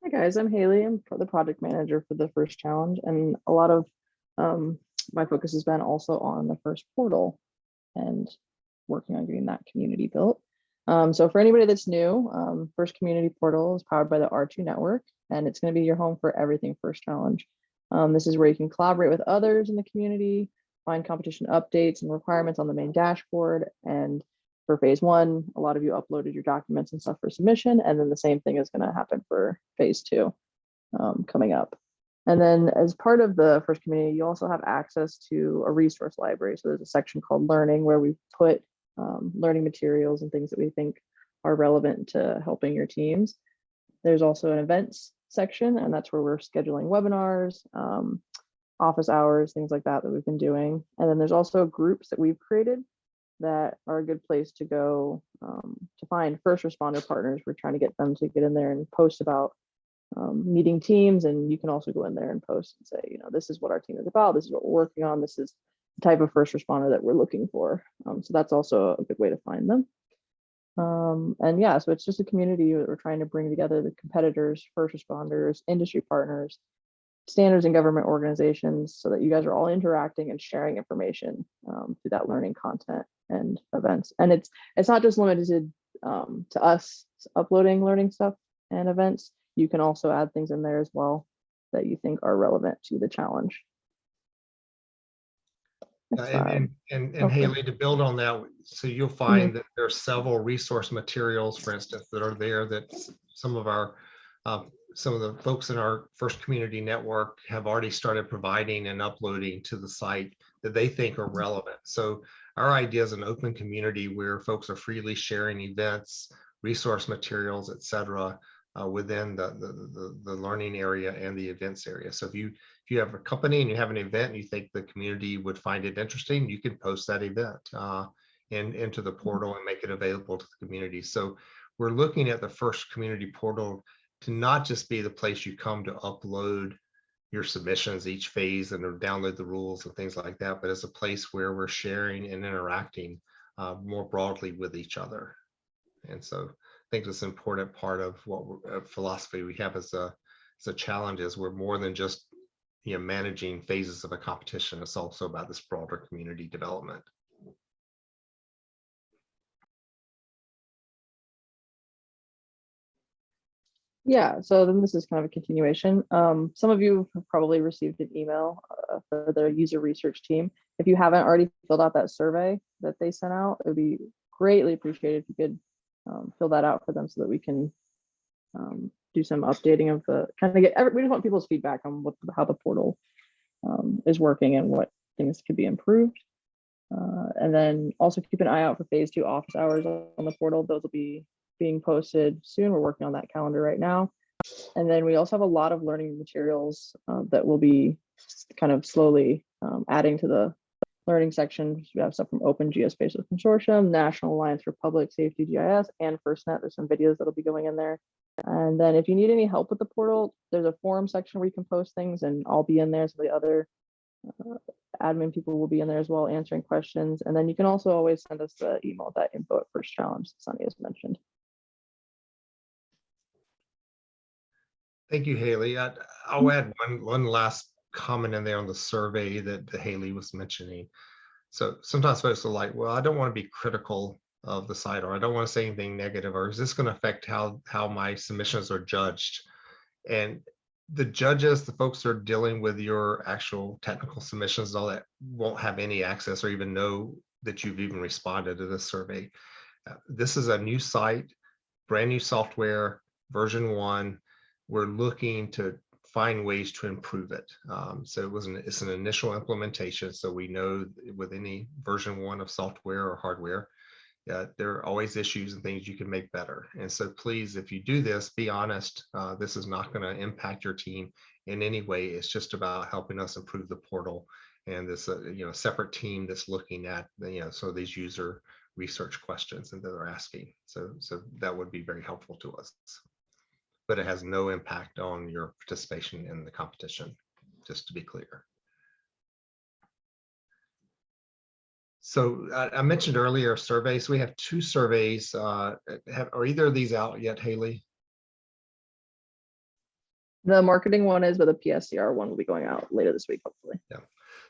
Hi guys, I'm Haley. I'm the project manager for the first challenge, and a lot of my focus has been also on the first portal and working on getting that community built. So for anybody that's new, First Community Portal is powered by the R2 network, and it's going to be your home for everything First Challenge. This is where you can collaborate with others in the community, find competition updates and requirements on the main dashboard. And for phase 1, a lot of you uploaded your documents and stuff for submission, and then the same thing is going to happen for phase 2 coming up. And then as part of the first community, you also have access to a resource library. So there's a section called Learning where we put learning materials and things that we think are relevant to helping your teams. There's also an events section, and that's where we're scheduling webinars, office hours, things like that we've been doing. And then there's also groups that we've created that are a good place to go to find first responder partners. We're trying to get them to get in there and post about meeting teams, and you can also go in there and post and say, you know, this is what our team is about, this is what we're working on, this is the type of first responder that we're looking for. So that's also a good way to find them. And yeah, so it's just a community that we're trying to bring together the competitors, first responders, industry partners, standards and government organizations, so that you guys are all interacting and sharing information through that learning content and events. And it's not just limited to us uploading learning stuff and events. You can also add things in there as well that you think are relevant to the challenge. And Haley, to build on that, so you'll find that there are several resource materials, for instance, that are there that some of the folks in our first community network have already started providing and uploading to the site that they think are relevant. So our idea is an open community where folks are freely sharing events, resource materials, et cetera, within the learning area and the events area. So if you have a company and you have an event and you think the community would find it interesting, you can post that event into the portal and make it available to the community. So we're looking at the first community portal to not just be the place you come to upload your submissions each phase and download the rules and things like that, but as a place where we're sharing and interacting more broadly with each other. And so I think it's an important part of what philosophy we have as a challenge is we're more than just managing phases of a competition. It's also about this broader community development. Yeah, so then this is kind of a continuation. Some of you have probably received an email for the user research team. If you haven't already filled out that survey that they sent out, it would be greatly appreciated if you could fill that out for them so that we can do some updating of the we just want people's feedback on how the portal is working and what things could be improved. And then also keep an eye out for phase 2 office hours on the portal. Those will be being posted soon. We're working on that calendar right now. And then we also have a lot of learning materials that will be kind of slowly adding to the learning section. We have stuff from Open Geospatial Consortium, National Alliance for Public Safety GIS, and FirstNet. There's some videos that'll be going in there. And then if you need any help with the portal, there's a forum section where you can post things, and I'll be in there. So the other admin people will be in there as well, answering questions. And then you can also always send us the email, that info at First Challenge that Sunny has mentioned. Thank you, Haley. I'll add one last comment in there on the survey that Haley was mentioning. So sometimes folks are like, well, I don't want to be critical of the site, or I don't want to say anything negative, or is this going to affect how my submissions are judged? And the judges, the folks who are dealing with your actual technical submissions, all that, won't have any access or even know that you've even responded to this survey. This is a new site, brand new software, version 1. We're looking to find ways to improve it. So it's an initial implementation. So we know with any version 1 of software or hardware, there are always issues and things you can make better. And so please, if you do this, be honest. This is not going to impact your team in any way. It's just about helping us improve the portal and this separate team that's looking at so these user research questions that they're asking. So that would be very helpful to us. But it has no impact on your participation in the competition, just to be clear. So I mentioned earlier surveys. We have 2 surveys. Are either of these out yet, Haley? The marketing one is, but the PSCR one will be going out later this week, hopefully. Yeah.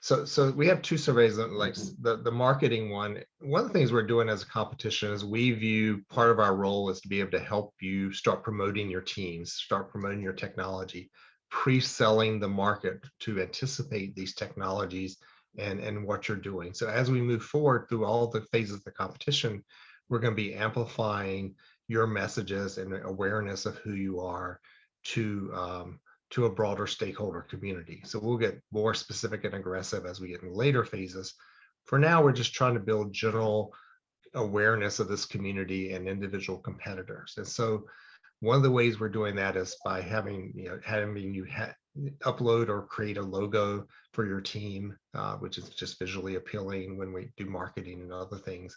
So we have 2 surveys, like the marketing one. One of the things we're doing as a competition is we view part of our role is to be able to help you start promoting your teams, start promoting your technology, pre-selling the market to anticipate these technologies and what you're doing. So as we move forward through all the phases of the competition, we're going to be amplifying your messages and awareness of who you are to a broader stakeholder community. So we'll get more specific and aggressive as we get in later phases. For now, we're just trying to build general awareness of this community and individual competitors. And so one of the ways we're doing that is by having you upload or create a logo for your team, which is just visually appealing when we do marketing and other things,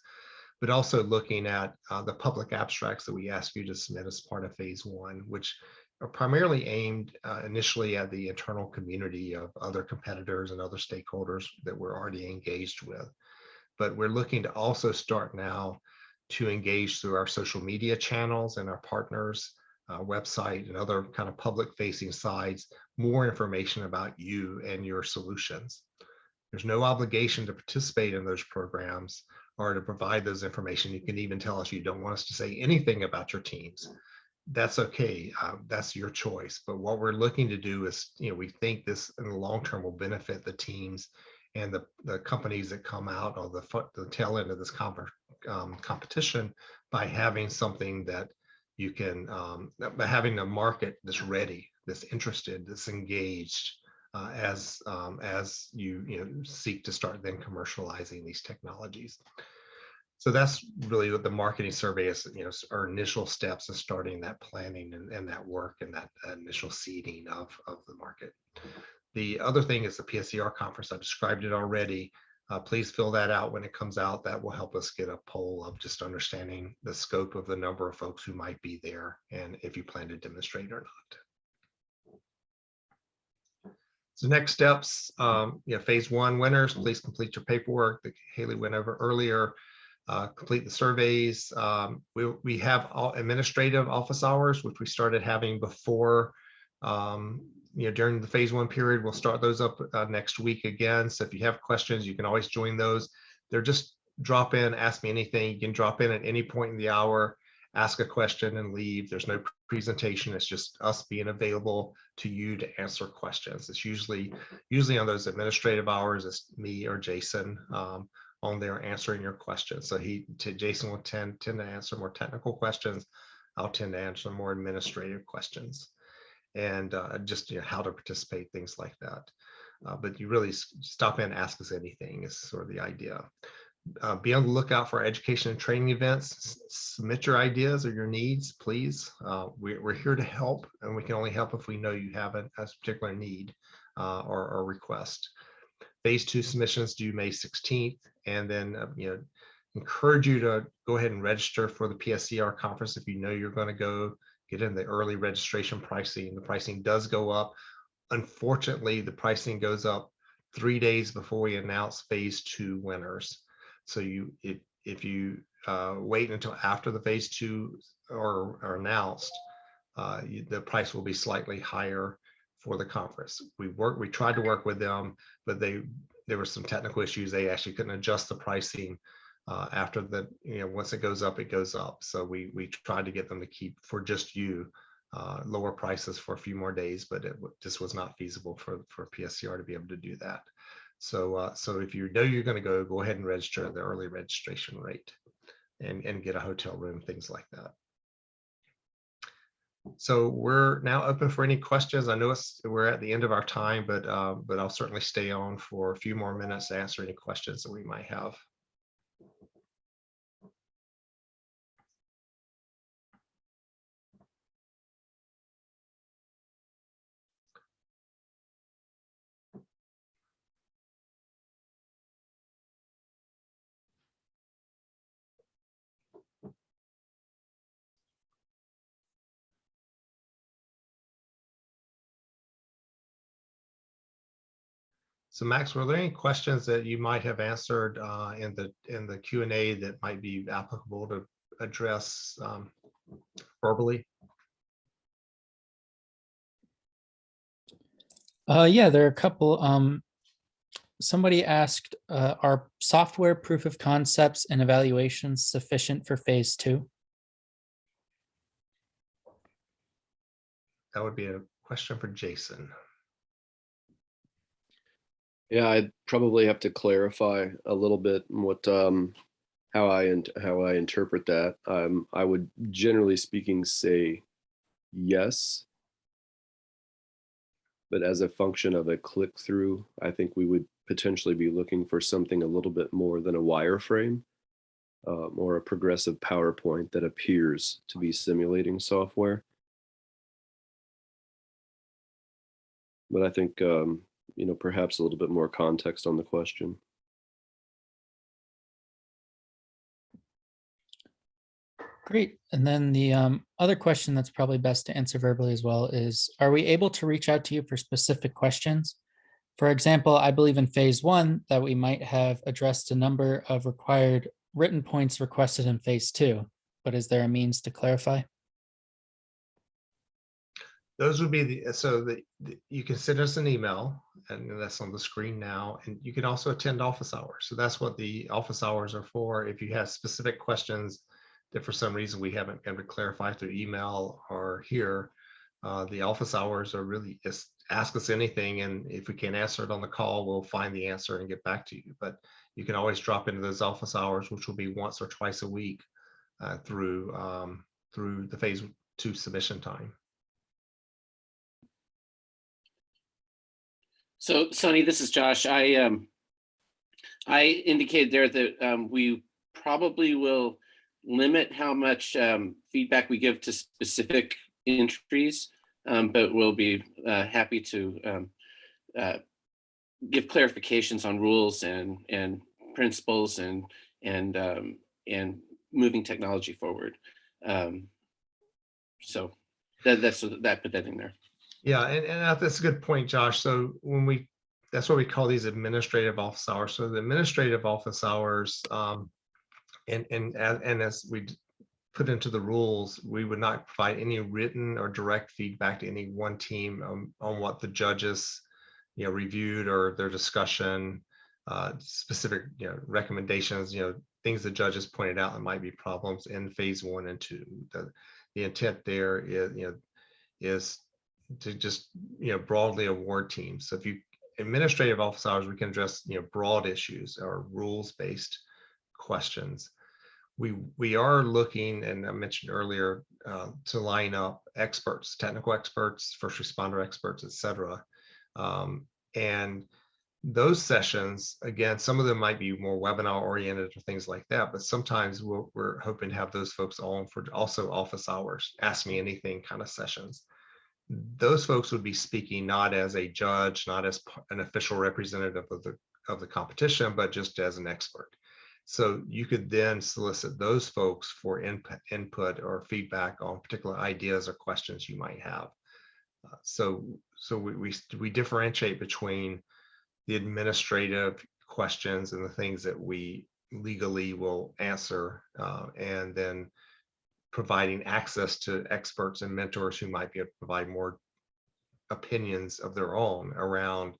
but also looking at the public abstracts that we ask you to submit as part of phase 1, which are primarily aimed initially at the internal community of other competitors and other stakeholders that we're already engaged with. But we're looking to also start now to engage through our social media channels and our partners, website and other kind of public facing sites, more information about you and your solutions. There's no obligation to participate in those programs or to provide those information. You can even tell us you don't want us to say anything about your teams. That's okay. That's your choice. But what we're looking to do is, we think this in the long term will benefit the teams and the companies that come out on the tail end of this competition by having something that you can, by having a market that's ready, that's interested, that's engaged as you seek to start then commercializing these technologies. So that's really what the marketing survey is, our initial steps in starting that planning and that work and that initial seeding of the market. The other thing is the PSCR conference. I described it already. Please fill that out when it comes out. That will help us get a poll of just understanding the scope of the number of folks who might be there and if you plan to demonstrate or not. So next steps, phase 1 winners, please complete your paperwork that Haley went over earlier. Complete the surveys. We have all administrative office hours, which we started having before, during the phase 1 period. We'll start those up next week again. So if you have questions, you can always join those. They're just drop in, ask me anything. You can drop in at any point in the hour, ask a question and leave. There's no presentation. It's just us being available to you to answer questions. It's usually on those administrative hours, it's me or Jason on there answering your questions. So Jason will tend to answer more technical questions. I'll tend to answer more administrative questions and just how to participate, things like that. But you really stop in, ask us anything is sort of the idea. Be on the lookout for education and training events. Submit your ideas or your needs, please. We're here to help, and we can only help if we know you have a particular need or request. Phase 2 submissions due May 16th, and then encourage you to go ahead and register for the PSCR conference if you know you're going to go. Get in the early registration pricing. The pricing does go up. Unfortunately, the pricing goes up 3 days before we announce phase 2 winners. So if you wait until after the phase 2 are announced, the price will be slightly higher for the conference. We tried to work with them, but there were some technical issues. They actually couldn't adjust the pricing after once it goes up, it goes up. So we tried to get them to keep for just you lower prices for a few more days, but it just was not feasible for PSCR to be able to do that. So if you know you're going to go ahead and register at the early registration rate and get a hotel room, things like that. So we're now open for any questions. I know we're at the end of our time, but I'll certainly stay on for a few more minutes to answer any questions that we might have. So Max, were there any questions that you might have answered in the Q&A that might be applicable to address verbally? Yeah, there are a couple. Somebody asked, are software proof of concepts and evaluations sufficient for phase 2? That would be a question for Jason. Yeah, I'd probably have to clarify a little bit what how I interpret that. I would, generally speaking, say yes, but as a function of a click through, I think we would potentially be looking for something a little bit more than a wireframe or a progressive PowerPoint that appears to be simulating software. But I think perhaps a little bit more context on the question. Great. And then the other question that's probably best to answer verbally as well is, are we able to reach out to you for specific questions? For example, I believe in phase one that we might have addressed a number of required written points requested in phase two, but is there a means to clarify? Those would be you can send us an email, and that's on the screen now, and you can also attend office hours. So that's what the office hours are for. If you have specific questions that for some reason we haven't been able to clarify through email or here, the office hours are really just ask us anything, and if we can't answer it on the call, we'll find the answer and get back to you. But you can always drop into those office hours, which will be once or twice a week through the phase two submission time. So Sonny, this is Josh. I indicated there that we probably will limit how much feedback we give to specific entries, but we'll be happy to give clarifications on rules and principles and moving technology forward. So that put that in there. Yeah, and that's a good point, Josh. So that's what we call these administrative office hours. So the administrative office hours, and as we put into the rules, we would not provide any written or direct feedback to any one team on what the judges, reviewed or their discussion, specific, recommendations, things the judges pointed out that might be problems in phase one and two. The intent there is to just broadly award teams. So if you administrative office hours, we can address broad issues or rules based questions. We are looking, and I mentioned earlier, to line up experts, technical experts, first responder experts, etc. And those sessions, again, some of them might be more webinar oriented or things like that, but sometimes we're hoping to have those folks on for also office hours, ask me anything kind of sessions. Those folks would be speaking not as a judge, not as an official representative of the competition, but just as an expert. So you could then solicit those folks for input or feedback on particular ideas or questions you might have. So we differentiate between the administrative questions and the things that we legally will answer, and then providing access to experts and mentors who might be able to provide more opinions of their own around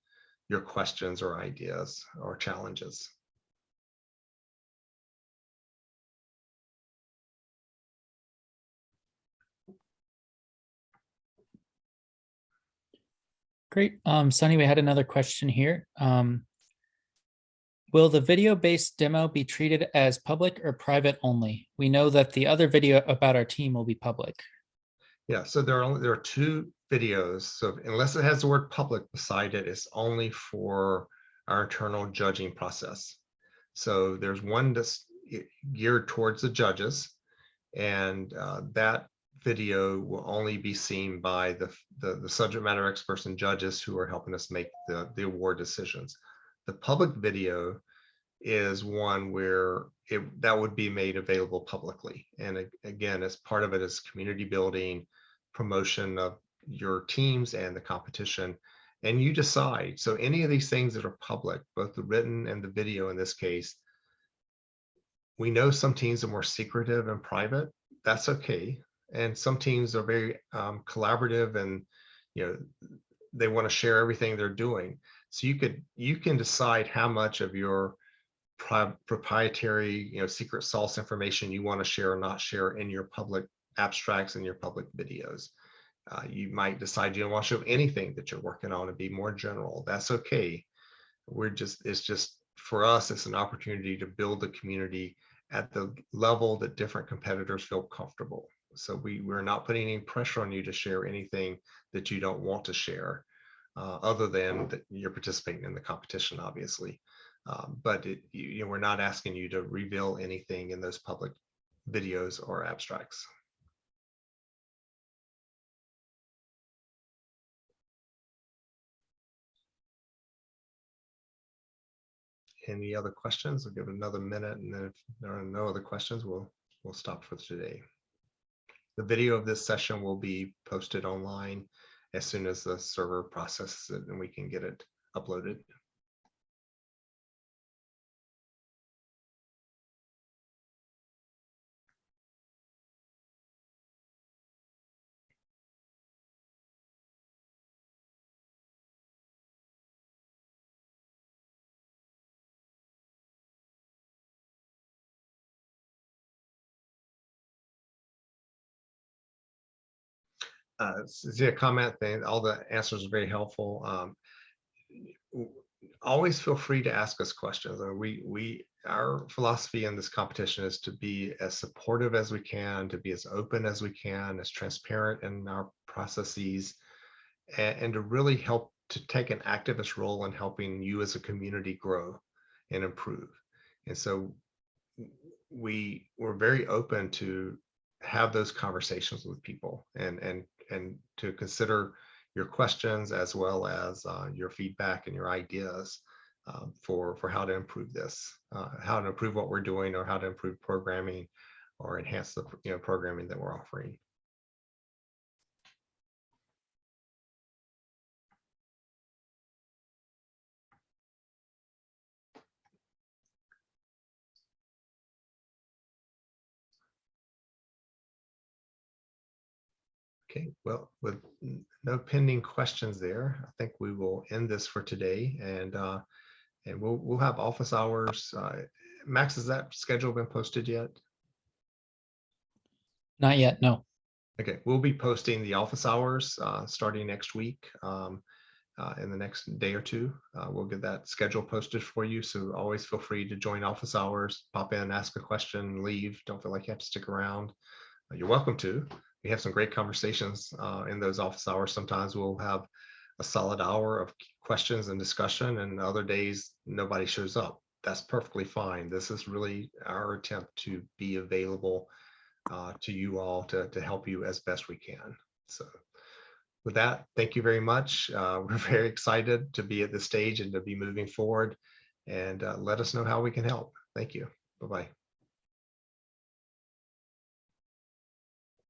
your questions or ideas or challenges. Great. Sunny, we had another question here. Will the video-based demo be treated as public or private only? We know that the other video about our team will be public. Yeah, so there are two videos. So unless it has the word public beside it, it's only for our internal judging process. So there's one that's geared towards the judges, and that video will only be seen by the subject matter experts and judges who are helping us make the award decisions. The public video is one where that would be made available publicly. And again, as part of it is community building, promotion of your teams and the competition, and you decide. So any of these things that are public, both the written and the video in this case, we know some teams are more secretive and private. That's okay. And some teams are very collaborative, and they want to share everything they're doing. So you can decide how much of your proprietary, secret sauce information you want to share or not share in your public abstracts and your public videos. You might decide you don't want to show anything that you're working on and be more general. That's okay. It's just for us, it's an opportunity to build the community at the level that different competitors feel comfortable. So we're not putting any pressure on you to share anything that you don't want to share, other than that you're participating in the competition, obviously. But we're not asking you to reveal anything in those public videos or abstracts. Any other questions? We'll give it another minute, and then if there are no other questions, we'll stop for today. the video of this session will be posted online as soon as the server processes it and we can get it uploaded. See a comment thing, all the answers are very helpful. Always feel free to ask us questions. Our philosophy in this competition is to be as supportive as we can, to be as open as we can, as transparent in our processes, and to really help to take an activist role in helping you as a community grow and improve. And so we're very open to have those conversations with people and to consider your questions as well as your feedback and your ideas for how to improve this, how to improve what we're doing, or how to improve programming or enhance the programming that we're offering. Okay, well, with no pending questions there, I think we will end this for today, and we'll have office hours. Max, has that schedule been posted yet? Not yet, no. Okay, we'll be posting the office hours starting next week. In the next day or two, we'll get that schedule posted for you. So always feel free to join office hours, pop in, ask a question, leave. Don't feel like you have to stick around. You're welcome to. We have some great conversations in those office hours. Sometimes we'll have a solid hour of questions and discussion, and other days nobody shows up. That's perfectly fine. This is really our attempt to be available to you all to help you as best we can. So with that, thank you very much. We're very excited to be at this stage and to be moving forward, and let us know how we can help. Thank you. Bye-bye.